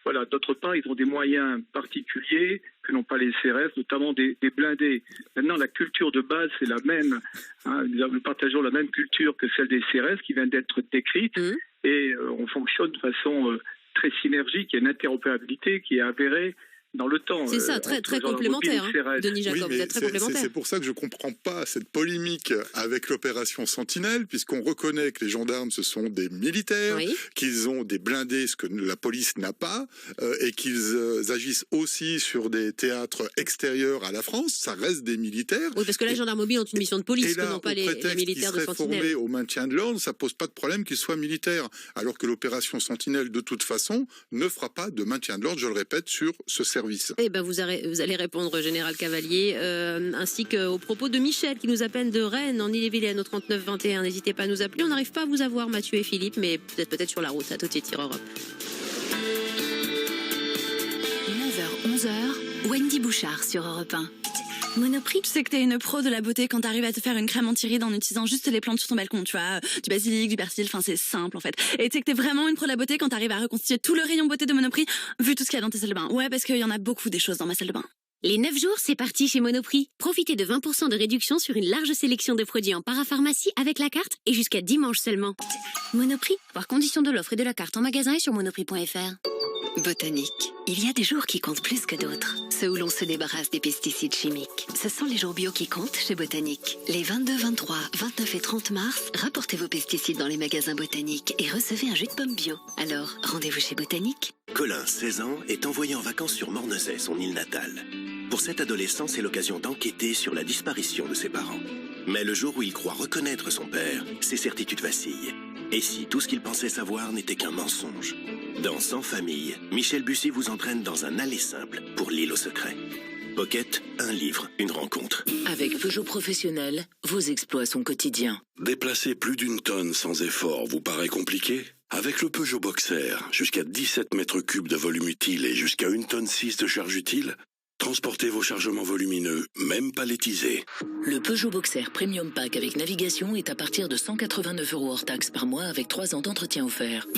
Voilà. D'autre part, ils ont des moyens particuliers que n'ont pas les CRS, notamment des blindés. Maintenant, la culture de base, c'est la même. Nous partageons la même culture que celle des CRS qui vient d'être décrite. Et on fonctionne de façon très synergique. Il y a une interopérabilité qui est avérée dans le temps. C'est ça, très complémentaire, Denis Jacob, vous êtes très complémentaire. C'est pour ça que je ne comprends pas cette polémique avec l'opération Sentinelle, puisqu'on reconnaît que les gendarmes, ce sont des militaires, qu'ils ont des blindés, ce que la police n'a pas, et qu'ils agissent aussi sur des théâtres extérieurs à la France. Ça reste des militaires. Oui, parce que là, les gendarmes mobiles ont une mission de police, que n'ont pas les militaires de Sentinelle. Formés au maintien de l'ordre, ça pose pas de problème qu'ils soient militaires, alors que l'opération Sentinelle, de toute façon, ne fera pas de maintien de l'ordre, je le répète, sur ce service. Eh ben vous allez répondre, Général Cavalier, ainsi qu'aux propos de Michel qui nous appelle de Rennes en Ille-et-Vilaine au 3921. N'hésitez pas à nous appeler. On n'arrive pas à vous avoir, Mathieu et Philippe, mais peut-être sur la route. À tout de suite, Europe. 9h, 11h, Wendy Bouchard sur Europe 1. Monoprix. Tu sais que t'es une pro de la beauté quand t'arrives à te faire une crème anti-rides en utilisant juste les plantes sur ton balcon, tu vois, du basilic, du persil, enfin c'est simple en fait. Et tu sais que t'es vraiment une pro de la beauté quand t'arrives à reconstituer tout le rayon beauté de Monoprix, vu tout ce qu'il y a dans tes salles de bain. Ouais, parce qu'il y en a beaucoup des choses dans ma salle de bain. Les 9 jours, c'est parti chez Monoprix. Profitez de 20% de réduction sur une large sélection de produits en parapharmacie avec la carte et jusqu'à dimanche seulement. Monoprix, voir conditions de l'offre et de la carte en magasin et sur monoprix.fr. Botanique. Il y a des jours qui comptent plus que d'autres. Ceux où l'on se débarrasse des pesticides chimiques. Ce sont les jours bio qui comptent chez Botanique. Les 22, 23, 29 et 30 mars, rapportez vos pesticides dans les magasins Botanique et recevez un jus de pomme bio. Alors, rendez-vous chez Botanique. Colin, 16 ans, est envoyé en vacances sur Mornezet, son île natale. Pour cet adolescent, c'est l'occasion d'enquêter sur la disparition de ses parents. Mais le jour où il croit reconnaître son père, ses certitudes vacillent. Et si tout ce qu'il pensait savoir n'était qu'un mensonge? Dans Sans famille, Michel Bussy vous entraîne dans un aller simple pour l'île au secret. Pocket, un livre, une rencontre. Avec Peugeot Professionnel, vos exploits sont quotidiens. Déplacer plus d'une tonne sans effort vous paraît compliqué? Avec le Peugeot Boxer, jusqu'à 17 mètres cubes de volume utile et jusqu'à 1,6 tonne de charge utile, transportez vos chargements volumineux, même palettisés. Le Peugeot Boxer Premium Pack avec navigation est à partir de 189 € hors taxe par mois avec 3 ans d'entretien offert.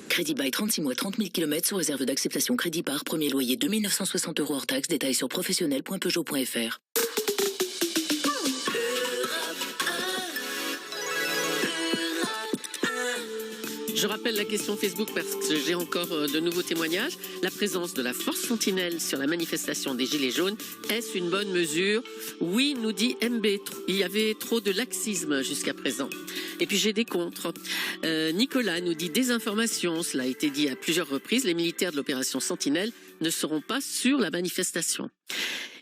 Crédit by 36 mois, 30 000 km sous réserve d'acceptation crédit par premier loyer 2 960 € hors taxe. Détails sur professionnel.peugeot.fr. Je rappelle la question Facebook parce que j'ai encore de nouveaux témoignages. La présence de la force Sentinelle sur la manifestation des Gilets jaunes, est-ce une bonne mesure? Oui, nous dit MB. Il y avait trop de laxisme jusqu'à présent. Et puis j'ai des contres. Nicolas nous dit désinformation. Cela a été dit à plusieurs reprises. Les militaires de l'opération Sentinelle ne seront pas sur la manifestation.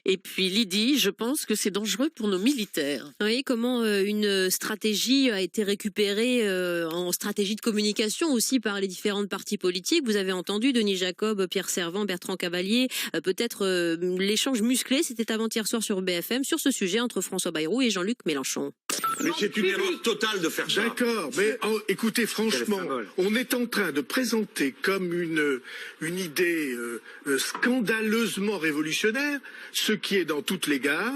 Et puis Lydie, je pense que c'est dangereux pour nos militaires. Oui, comment une stratégie a été récupérée en stratégie de communication aussi par les différentes partis politiques. Vous avez entendu Denis Jacob, Pierre Servan, Bertrand Cavalier, peut-être l'échange musclé, c'était avant-hier soir sur BFM, sur ce sujet entre François Bayrou et Jean-Luc Mélenchon. Mais c'est une erreur totale de faire ça. D'accord, mais écoutez, franchement, on est en train de présenter comme une idée scandaleusement révolutionnaire ce qui est dans toutes les gares,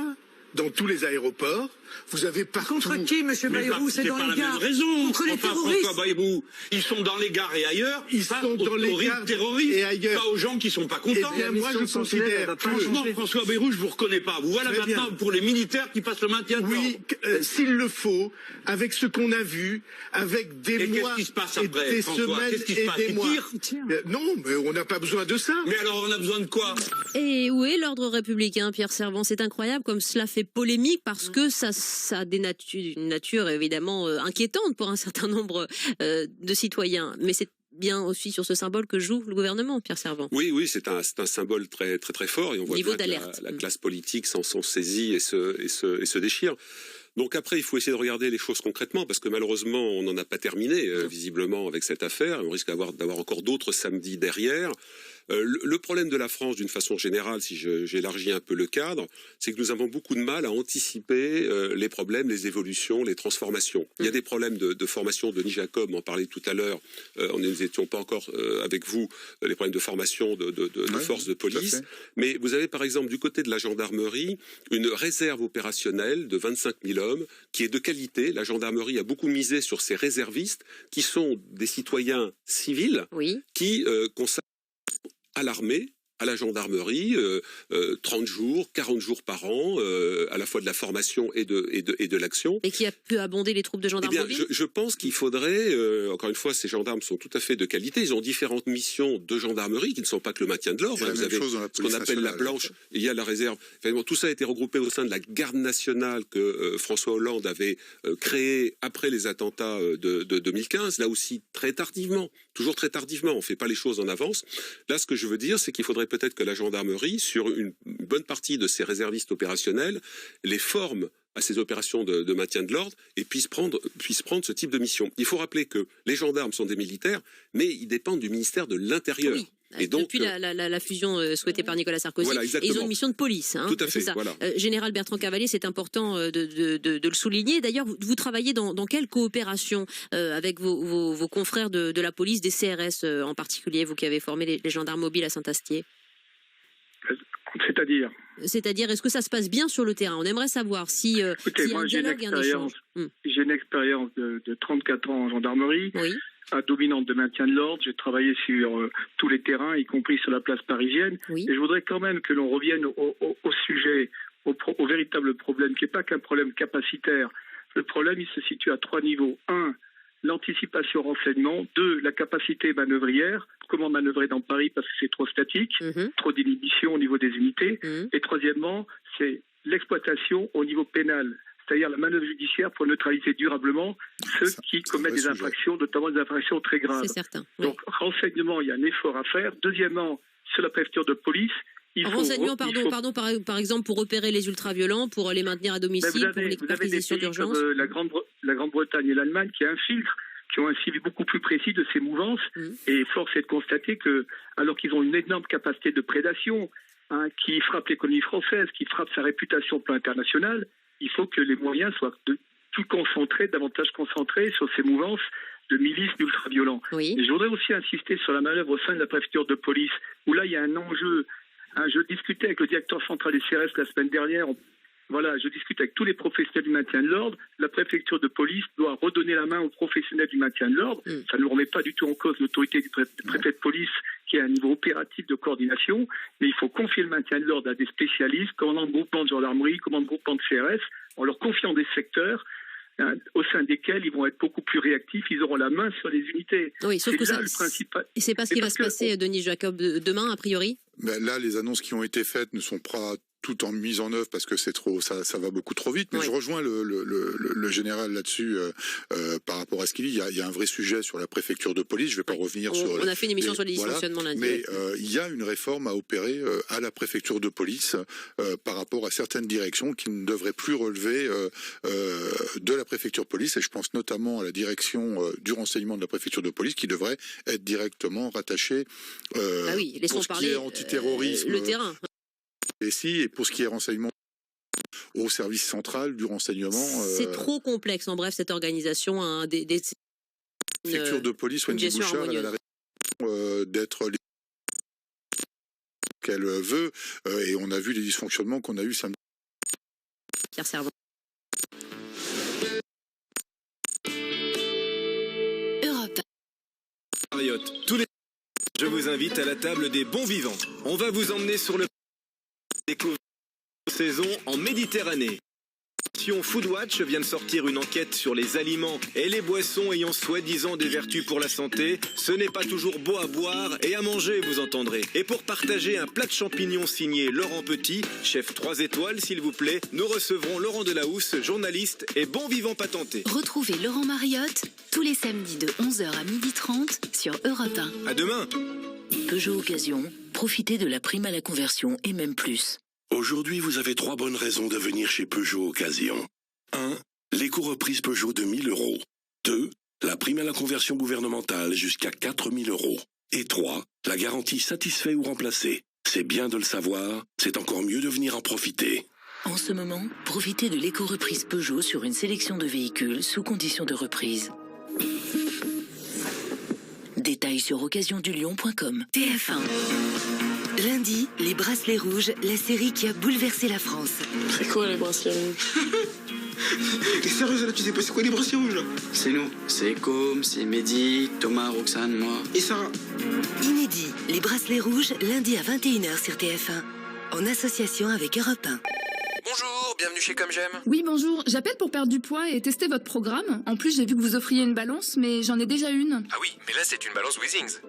dans tous les aéroports. Vous avez partout... Contre qui, M. Bayrou? C'est dans les gares. Contre les terroristes. François Bayrou, ils sont dans les gares et ailleurs. Ils sont dans les gares terroristes et ailleurs. Pas aux gens qui sont pas contents. Eh bien, moi, je considère... Franchement, François Bayrou, je vous reconnais pas. Vous voilà maintenant pour les militaires qui passent le maintien de l'ordre. Oui, s'il le faut, avec ce qu'on a vu, avec des mois qu'est-ce qui se passe et après, des François? semaines Qu'est-ce qui se passe? et des mois. Pire Non, mais on n'a pas besoin de ça. Mais alors, on a besoin de quoi? Et où est l'ordre républicain, Pierre Servan? C'est incroyable comme cela fait polémique parce que ça dénature une nature évidemment inquiétante pour un certain nombre de citoyens. Mais c'est bien aussi sur ce symbole que joue le gouvernement, Pierre Servan. Oui, c'est un symbole très, très, très fort et on voit bien que la classe politique s'en saisit et se déchire. Donc après, il faut essayer de regarder les choses concrètement parce que malheureusement, on n'en a pas terminé visiblement avec cette affaire. On risque d'avoir encore d'autres samedis derrière. Le problème de la France, d'une façon générale, si j'élargis un peu le cadre, c'est que nous avons beaucoup de mal à anticiper les problèmes, les évolutions, les transformations. Il y a des problèmes de formation. Denis Jacob en parlait tout à l'heure. Nous n'étions pas encore avec vous les problèmes de formation de forces de police. Mais vous avez par exemple du côté de la gendarmerie une réserve opérationnelle de 25 000 hommes qui est de qualité. La gendarmerie a beaucoup misé sur ces réservistes qui sont des citoyens civils qui consacrent à l'armée, à la gendarmerie, 30 jours, 40 jours par an, à la fois de la formation et de l'action. Et qui a pu abonder les troupes de gendarmerie? Eh bien, je pense qu'il faudrait, encore une fois, ces gendarmes sont tout à fait de qualité. Ils ont différentes missions de gendarmerie qui ne sont pas que le maintien de l'ordre. Vous avez ce qu'on appelle la blanche, il y a la réserve. Finalement, tout ça a été regroupé au sein de la garde nationale que François Hollande avait créée après les attentats de 2015. Là aussi, très tardivement, toujours très tardivement. On ne fait pas les choses en avance. Là, ce que je veux dire, c'est qu'il faudrait peut-être que la gendarmerie, sur une bonne partie de ses réservistes opérationnels, les forme à ces opérations de maintien de l'ordre et puisse prendre ce type de mission. Il faut rappeler que les gendarmes sont des militaires, mais ils dépendent du ministère de l'Intérieur. Oui. Et donc, depuis la fusion souhaitée par Nicolas Sarkozy, voilà, et ils ont une mission de police. Tout à fait. Ça. Voilà. Général Bertrand Cavalier, c'est important de le souligner. D'ailleurs, vous travaillez dans quelle coopération avec vos confrères de la police, des CRS en particulier, vous qui avez formé les gendarmes mobiles à Saint-Astier? C'est-à-dire, est-ce que ça se passe bien sur le terrain? On aimerait savoir si Écoutez, moi, j'ai une expérience de 34 ans en gendarmerie, dominante de maintien de l'ordre. J'ai travaillé sur tous les terrains, y compris sur la place parisienne. Et je voudrais quand même que l'on revienne au sujet, au véritable problème, qui n'est pas qu'un problème capacitaire. Le problème, il se situe à 3 niveaux. 1, l'anticipation renseignement. 2, la capacité manœuvrière. Comment manœuvrer dans Paris parce que c'est trop statique, trop d'inhibition au niveau des unités. Et troisièmement, c'est l'exploitation au niveau pénal, c'est-à-dire la manœuvre judiciaire pour neutraliser durablement ceux qui commettent des infractions, notamment des infractions très graves. C'est certain. Donc, renseignement, il y a un effort à faire. Deuxièmement, sur la préfecture de police, renseignement, par exemple, pour repérer les ultra-violents, pour les maintenir à domicile, pour les perquisitions d'urgence. Comme la Grande-Bretagne et l'Allemagne qui infiltrent, qui ont un suivi beaucoup plus précis de ces mouvances. Et force est de constater que, alors qu'ils ont une énorme capacité de prédation, qui frappe l'économie française, qui frappe sa réputation au plan international, il faut que les moyens soient davantage concentrés sur ces mouvances de milices d'ultra-violents. Et je voudrais aussi insister sur la manœuvre au sein de la préfecture de police, où là, il y a un enjeu. Je discutais avec le directeur central des CRS la semaine dernière. Je discute avec tous les professionnels du maintien de l'ordre. La préfecture de police doit redonner la main aux professionnels du maintien de l'ordre. Ça ne remet pas du tout en cause l'autorité du préfet de police qui a un niveau opératif de coordination, mais il faut confier le maintien de l'ordre à des spécialistes, commandants de groupement de gendarmerie, commandants de groupement de CRS, en leur confiant des secteurs au sein desquels ils vont être beaucoup plus réactifs, ils auront la main sur les unités. Oui, sauf que là ça, le principal. Et c'est pas ce qui va se passer, Denis Jacob, demain, a priori. Là, les annonces qui ont été faites ne sont pas tout en mise en œuvre parce que c'est trop, ça va beaucoup trop vite. Mais je rejoins le général là-dessus par rapport à ce qu'il dit. Il y a un vrai sujet sur la préfecture de police. Je ne vais pas revenir sur. On a fait une émission sur les dysfonctionnements lundi. Mais il y a une réforme à opérer à la préfecture de police par rapport à certaines directions qui ne devraient plus relever de la préfecture de police. Et je pense notamment à la direction du renseignement de la préfecture de police qui devrait être directement rattachée pour ce qui est antiterrorisme. Le terrain. Et pour ce qui est renseignement au service central du renseignement. C'est trop complexe, en bref, cette organisation. La préfecture de police, Wendy Bouchard, elle a la raison d'être qu'elle veut, et on a vu les dysfonctionnements qu'on a eu samedi. Pierre Servant. Europe. Mariotte, tous les... Je vous invite à la table des bons vivants. On va vous emmener sur le découvrir saison en Méditerranée. Foodwatch vient de sortir une enquête sur les aliments et les boissons ayant soi-disant des vertus pour la santé. Ce n'est pas toujours beau à boire et à manger, vous entendrez. Et pour partager un plat de champignons signé Laurent Petit, chef 3 étoiles s'il vous plaît, nous recevrons Laurent Delahousse, journaliste et bon vivant patenté. Retrouvez Laurent Mariotte tous les samedis de 11h à 12h30 sur Europe 1. À demain. Peugeot Occasion, profitez de la prime à la conversion et même plus. Aujourd'hui, vous avez 3 bonnes raisons de venir chez Peugeot Occasion. 1. L'éco-reprise Peugeot de 1 000 €. 2. La prime à la conversion gouvernementale jusqu'à 4 000 €. Et 3. La garantie satisfait ou remplacé. C'est bien de le savoir, c'est encore mieux de venir en profiter. En ce moment, profitez de l'éco-reprise Peugeot sur une sélection de véhicules sous condition de reprise. Détails sur occasiondulion.com. TF1. Lundi, les bracelets rouges, la série qui a bouleversé la France. C'est quoi les bracelets rouges? T'es sérieuse là, tu sais pas c'est quoi les bracelets rouges là? C'est nous, c'est Com, c'est Mehdi, Thomas, Roxane, moi et Sarah. Inédit, les bracelets rouges, lundi à 21h sur TF1, en association avec Europe 1. Bonjour, bienvenue chez Comme J'aime. Oui, bonjour, j'appelle pour perdre du poids et tester votre programme. En plus, j'ai vu que vous offriez une balance, mais j'en ai déjà une. Ah oui, mais là c'est une balance Weezings.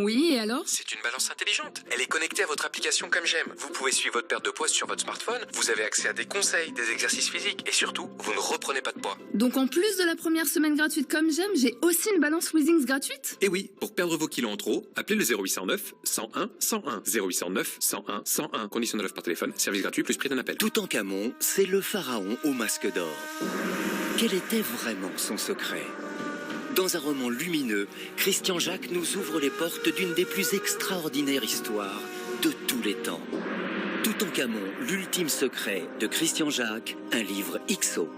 Oui, et alors? C'est une balance intelligente. Elle est connectée à votre application Comme J'aime. Vous pouvez suivre votre perte de poids sur votre smartphone, vous avez accès à des conseils, des exercices physiques, et surtout, vous ne reprenez pas de poids. Donc en plus de la première semaine gratuite Comme J'aime, j'ai aussi une balance Weezings gratuite? Et oui, pour perdre vos kilos en trop, appelez le 0809 101 101. 0809 101 101. Condition de l'offre par téléphone, service gratuit plus prix d'un appel. Toutankhamon, c'est le pharaon au masque d'or. Quel était vraiment son secret? Dans un roman lumineux, Christian Jacques nous ouvre les portes d'une des plus extraordinaires histoires de tous les temps. Toutankhamon, l'ultime secret de Christian Jacques, un livre XO.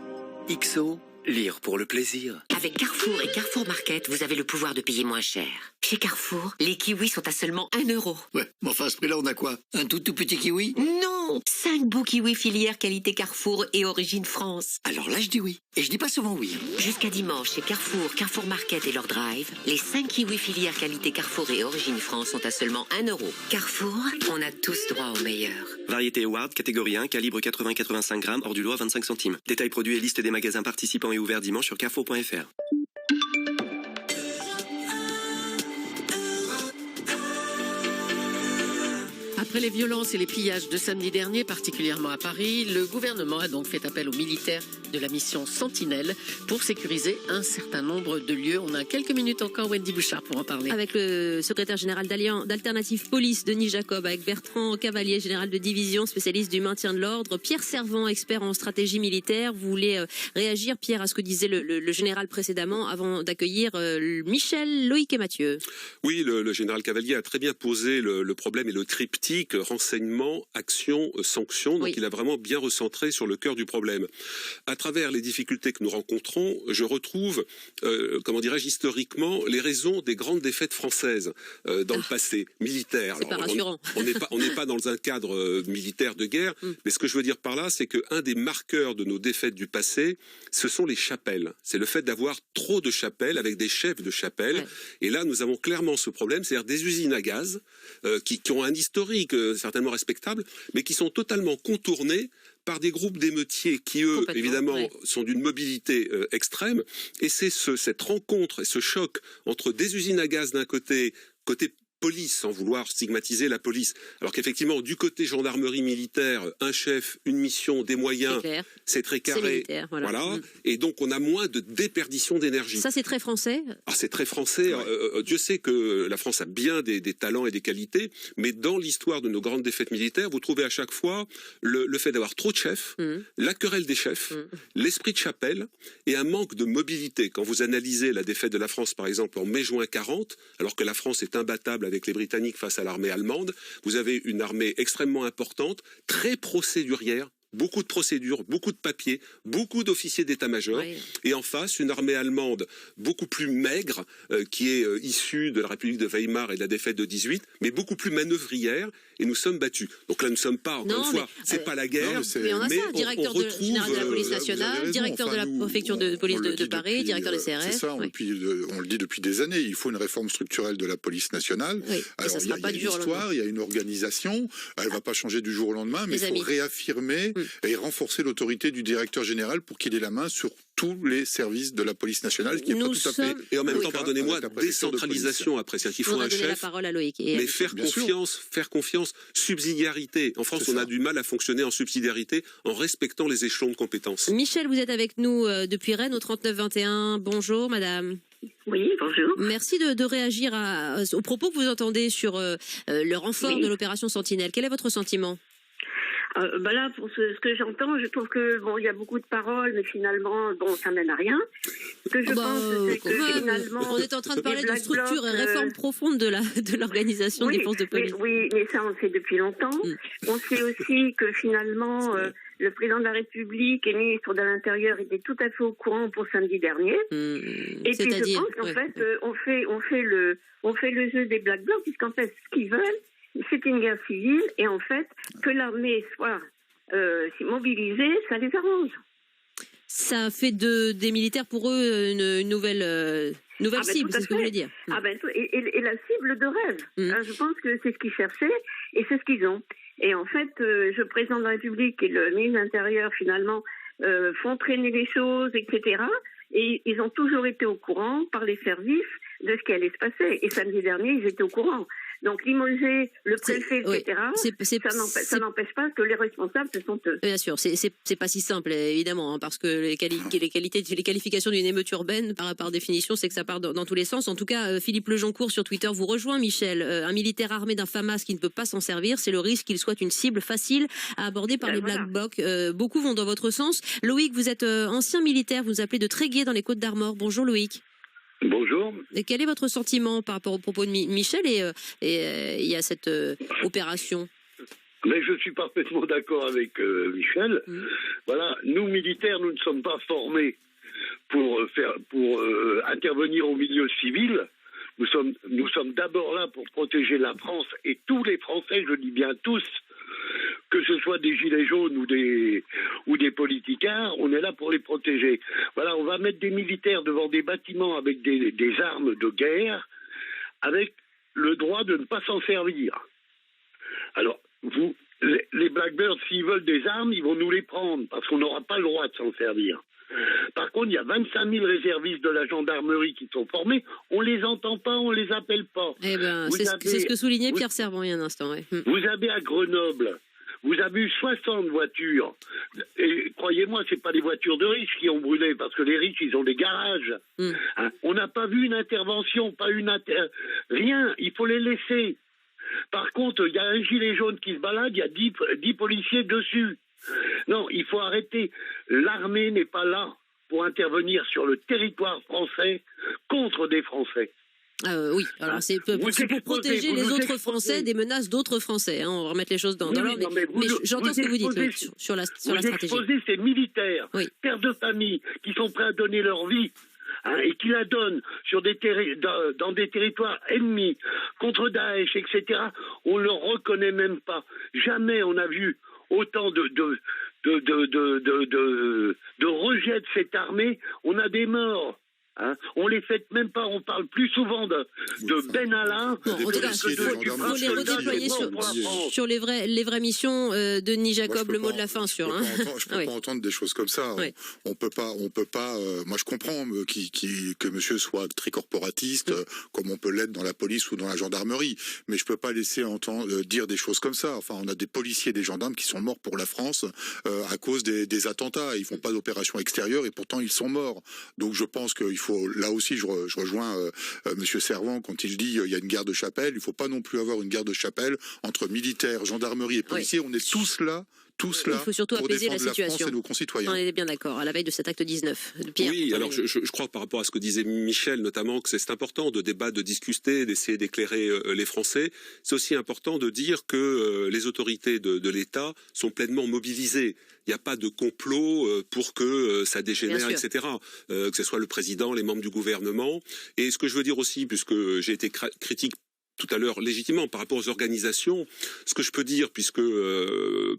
XO, lire pour le plaisir. Avec Carrefour et Carrefour Market, vous avez le pouvoir de payer moins cher. Chez Carrefour, les kiwis sont à seulement 1 €. Ouais, mais enfin à ce prix-là, on a quoi? Un tout petit kiwi? Non, 5 beaux kiwis filière qualité Carrefour et origine France. Alors là, je dis oui. Et je dis pas souvent oui. Jusqu'à dimanche, chez Carrefour, Carrefour Market et leur drive, les 5 kiwis filière qualité Carrefour et origine France sont à seulement 1 €. Carrefour, on a tous droit au meilleur. Variété Award, catégorie 1, calibre 80-85 grammes, hors du lot à 25 centimes. Détails produits et liste des magasins participants et ouverts dimanche sur carrefour.fr. Après les violences et les pillages de samedi dernier, particulièrement à Paris, le gouvernement a donc fait appel aux militaires de la mission Sentinelle pour sécuriser un certain nombre de lieux. On a quelques minutes encore, Wendy Bouchard, pour en parler. Avec le secrétaire général d'Alternative Police, Denis Jacob, avec Bertrand Cavalier, général de division, spécialiste du maintien de l'ordre, Pierre Servant, expert en stratégie militaire. Vous voulez réagir, Pierre, à ce que disait le général précédemment, avant d'accueillir Michel, Loïc et Mathieu? Oui, le général Cavalier a très bien posé le problème et le triptyque renseignement, action, sanction. Donc il a vraiment bien recentré sur le cœur du problème. À travers les difficultés que nous rencontrons, je retrouve, comment dirais-je, historiquement, les raisons des grandes défaites françaises dans le passé, militaire. C'est pas rassurant. On n'est pas dans un cadre militaire de guerre, mais ce que je veux dire par là, c'est qu'un des marqueurs de nos défaites du passé, ce sont les chapelles. C'est le fait d'avoir trop de chapelles avec des chefs de chapelle. Ouais. Et là, nous avons clairement ce problème, c'est-à-dire des usines à gaz qui ont un historique pratiques certainement respectables, mais qui sont totalement contournées par des groupes d'émeutiers qui, eux, évidemment, sont d'une mobilité extrême. Et c'est cette rencontre et ce choc entre des usines à gaz d'un côté police, sans vouloir stigmatiser la police. Alors qu'effectivement, du côté gendarmerie militaire, un chef, une mission, des moyens, c'est très carré. Voilà. Et donc, on a moins de déperdition d'énergie. Ça, c'est très français. Ah, c'est très français. Dieu sait que la France a bien des talents et des qualités, mais dans l'histoire de nos grandes défaites militaires, vous trouvez à chaque fois le fait d'avoir trop de chefs, la querelle des chefs, l'esprit de chapelle et un manque de mobilité. Quand vous analysez la défaite de la France, par exemple, en mai-juin 40, alors que la France est imbattable avec les Britanniques face à l'armée allemande, vous avez une armée extrêmement importante, très procédurière, beaucoup de procédures, beaucoup de papiers, beaucoup d'officiers d'état-major, et en face, une armée allemande beaucoup plus maigre, qui est issue de la République de Weimar et de la défaite de 18, mais beaucoup plus manœuvrière, et nous sommes battus. Donc là, nous ne sommes pas, encore une fois, c'est pas la guerre, mais on a ça, directeur général de la police nationale, directeur de la préfecture de police de Paris, directeur des CRS. C'est ça, on le dit depuis des années, il faut une réforme structurelle de la police nationale. Alors, il y a une histoire, il y a une organisation, elle ne va pas changer du jour au lendemain, mais il faut réaffirmer et renforcer l'autorité du directeur général pour qu'il ait la main sur tous les services de la police nationale, qui est pas tout à fait... Et en même temps, pardonnez-moi, décentralisation après, c'est-à-dire qu'il faut un chef, la parole à Loïc. Mais faire confiance, subsidiarité. En France, on a du mal à fonctionner en subsidiarité en respectant les échelons de compétences. Michel, vous êtes avec nous depuis Rennes au 3921. Bonjour, madame. Oui, bonjour. Merci de réagir aux propos que vous entendez sur le renfort de l'opération Sentinelle. Quel est votre sentiment ? Là, pour ce que j'entends, je trouve que il y a beaucoup de paroles, mais finalement, ça mène à rien. Ce que je pense, c'est que finalement, on est en train de parler de structure et réforme profonde de l'organisation des forces de police. Oui, mais ça, on le sait depuis longtemps. On sait aussi que finalement, le président de la République et le ministre de l'Intérieur étaient tout à fait au courant pour samedi dernier. Et puis, je pense qu'en fait, on fait le jeu des Black Blocs, puisqu'en fait, ce qu'ils veulent, c'est une guerre civile, et en fait, que l'armée soit mobilisée, ça les arrange. Ça fait des militaires pour eux une nouvelle cible, c'est ce que vous voulez dire. Et la cible de rêve. Je pense que c'est ce qu'ils cherchaient, et c'est ce qu'ils ont. Et en fait, le président de la République et le ministre de l'Intérieur, finalement, font traîner les choses, etc. Et ils ont toujours été au courant par les services de ce qui allait se passer. Et samedi dernier, ils étaient au courant. Donc limoger le préfet, etc., ça n'empêche pas que les responsables, ce sont eux. Bien sûr, c'est pas si simple, évidemment, parce que les qualifications d'une émeute urbaine, par définition, c'est que ça part dans tous les sens. En tout cas, Philippe Lejoncourt sur Twitter vous rejoint, Michel. Un militaire armé d'un FAMAS qui ne peut pas s'en servir, c'est le risque qu'il soit une cible facile à aborder par les Black Blocs. Beaucoup vont dans votre sens. Loïc, vous êtes ancien militaire, vous vous appelez de Tréguier dans les Côtes-d'Armor. Bonjour Loïc. Bonjour. Et quel est votre sentiment par rapport aux propos de Michel et il y a cette opération? Mais je suis parfaitement d'accord avec Michel. Voilà, nous militaires, nous ne sommes pas formés pour intervenir au milieu civil. Nous sommes d'abord là pour protéger la France et tous les Français, je dis bien tous, que ce soit des gilets jaunes ou des politiciens, on est là pour les protéger. Voilà, on va mettre des militaires devant des bâtiments avec des armes de guerre, avec le droit de ne pas s'en servir. Alors, les Blackbirds, s'ils veulent des armes, ils vont nous les prendre, parce qu'on n'aura pas le droit de s'en servir. Par contre, il y a 25 000 réservistes de la gendarmerie qui sont formés, on les entend pas, on les appelle pas. Eh ben, c'est ce que soulignait Pierre Servan il y a un instant. Ouais. Vous avez à Grenoble, vous avez eu 60 voitures. Et croyez-moi, c'est pas des voitures de riches qui ont brûlé, parce que les riches, ils ont des garages. Hein, on n'a pas vu une intervention, rien, il faut les laisser. Par contre, il y a un gilet jaune qui se balade, il y a 10 policiers dessus. Non, il faut arrêter. L'armée n'est pas là pour intervenir sur le territoire français contre des Français. Oui, alors c'est pour protéger les autres Français des menaces d'autres Français. Hein, on va remettre les choses dans l'ordre. Mais j'entends ce que vous dites sur la stratégie. Vous exposez ces militaires, pères de famille, qui sont prêts à donner leur vie. Et qui la donnent dans des territoires ennemis, contre Daesh, etc., on ne le reconnaît même pas. Jamais on a vu autant de rejet de cette armée. On a des morts. Hein, on les fête même pas, on parle plus souvent de Benalla que faut les redéployer sur les vraies missions. Denis Jacob, le mot de la fin sur. Je peux pas entendre des choses comme ça. Oui. On peut pas. Moi, je comprends que monsieur soit très corporatiste, comme on peut l'être dans la police ou dans la gendarmerie, mais je peux pas laisser dire des choses comme ça. Enfin, on a des policiers, des gendarmes qui sont morts pour la France à cause des attentats. Ils font pas d'opération extérieure et pourtant ils sont morts. Donc, je pense qu'il faut. Là aussi, je rejoins monsieur Servan quand il dit il y a une guerre de chapelle. Il faut pas non plus avoir une guerre de chapelle entre militaires, gendarmerie et policiers. On est tous là. Il faut surtout apaiser la situation. Et nos concitoyens. On est bien d'accord, à la veille de cet acte 19. Pierre, oui, alors je crois par rapport à ce que disait Michel notamment que c'est important de débattre, de discuter, d'essayer d'éclairer les Français. C'est aussi important de dire que les autorités de l'État sont pleinement mobilisées. Il n'y a pas de complot pour que ça dégénère, etc. Que ce soit le président, les membres du gouvernement. Et ce que je veux dire aussi, puisque j'ai été critique tout à l'heure légitimement par rapport aux organisations, ce que je peux dire, puisque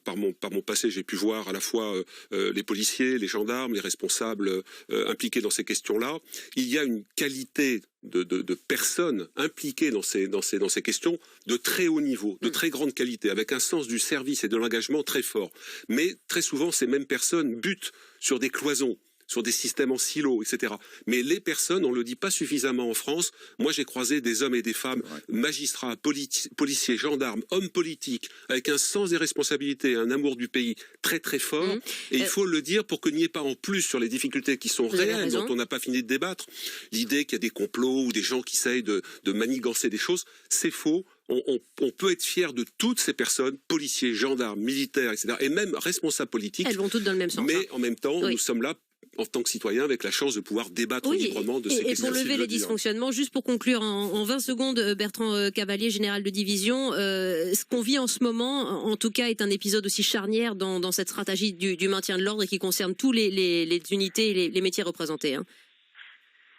par mon passé j'ai pu voir à la fois les policiers, les gendarmes, les responsables impliqués dans ces questions-là, il y a une qualité de personnes impliquées dans ces questions de très haut niveau, de très grande qualité, avec un sens du service et de l'engagement très fort. Mais très souvent ces mêmes personnes butent sur des cloisons, sur des systèmes en silo, etc. Mais les personnes, on ne le dit pas suffisamment en France. Moi, j'ai croisé des hommes et des femmes, magistrats, policiers, gendarmes, hommes politiques, avec un sens des responsabilités, un amour du pays très très fort. Et il faut le dire pour qu'il n'y ait pas en plus sur les difficultés qui sont réelles, dont on n'a pas fini de débattre, l'idée qu'il y a des complots ou des gens qui essayent de manigancer des choses, c'est faux. On peut être fier de toutes ces personnes, policiers, gendarmes, militaires, etc., et même responsables politiques. Elles vont toutes dans le même sens. Mais en même temps, nous sommes là en tant que citoyens, avec la chance de pouvoir débattre librement de ces questions. Et pour lever les dysfonctionnements, juste pour conclure en 20 secondes, Bertrand Cavalier, général de division, ce qu'on vit en ce moment, en tout cas, est un épisode aussi charnière dans cette stratégie du maintien de l'ordre et qui concerne tous les unités et les métiers représentés. Hein.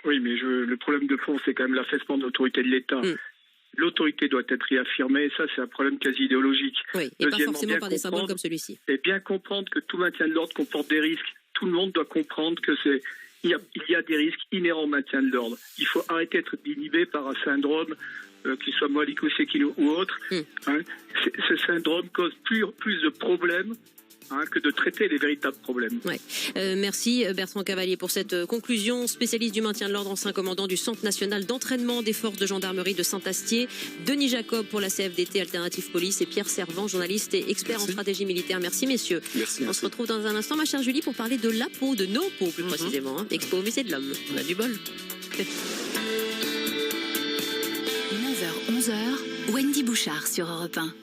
Oui, mais le problème de fond, c'est quand même l'affaissement de l'autorité de l'État. L'autorité doit être réaffirmée, ça c'est un problème quasi idéologique. Oui, et pas forcément par des symboles comme celui-ci. Et bien comprendre que tout maintien de l'ordre comporte des risques. Tout le monde doit comprendre que il y a des risques inhérents au maintien de l'ordre. Il faut arrêter d'être inhibé par un syndrome, qu'il soit malicocéquino ou autre. Ce syndrome cause plus de problèmes que de traiter les véritables problèmes. Merci Bertrand Cavalier pour cette conclusion. Spécialiste du maintien de l'ordre, ancien commandant du Centre national d'entraînement des forces de gendarmerie de Saint-Astier, Denis Jacob pour la CFDT Alternative Police et Pierre Servan, journaliste et expert en stratégie militaire. Merci messieurs. On se retrouve dans un instant, ma chère Julie, pour parler de la peau, de nos peaux plus précisément. Expo au musée de l'homme. On a du bol. 9h, 11h, Wendy Bouchard sur Europe 1.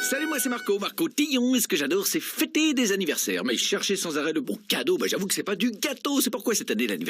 Salut, moi c'est Marco Tillon, et ce que j'adore c'est fêter des anniversaires. Mais chercher sans arrêt de bons cadeaux, j'avoue que c'est pas du gâteau, c'est pourquoi cette année l'anniversaire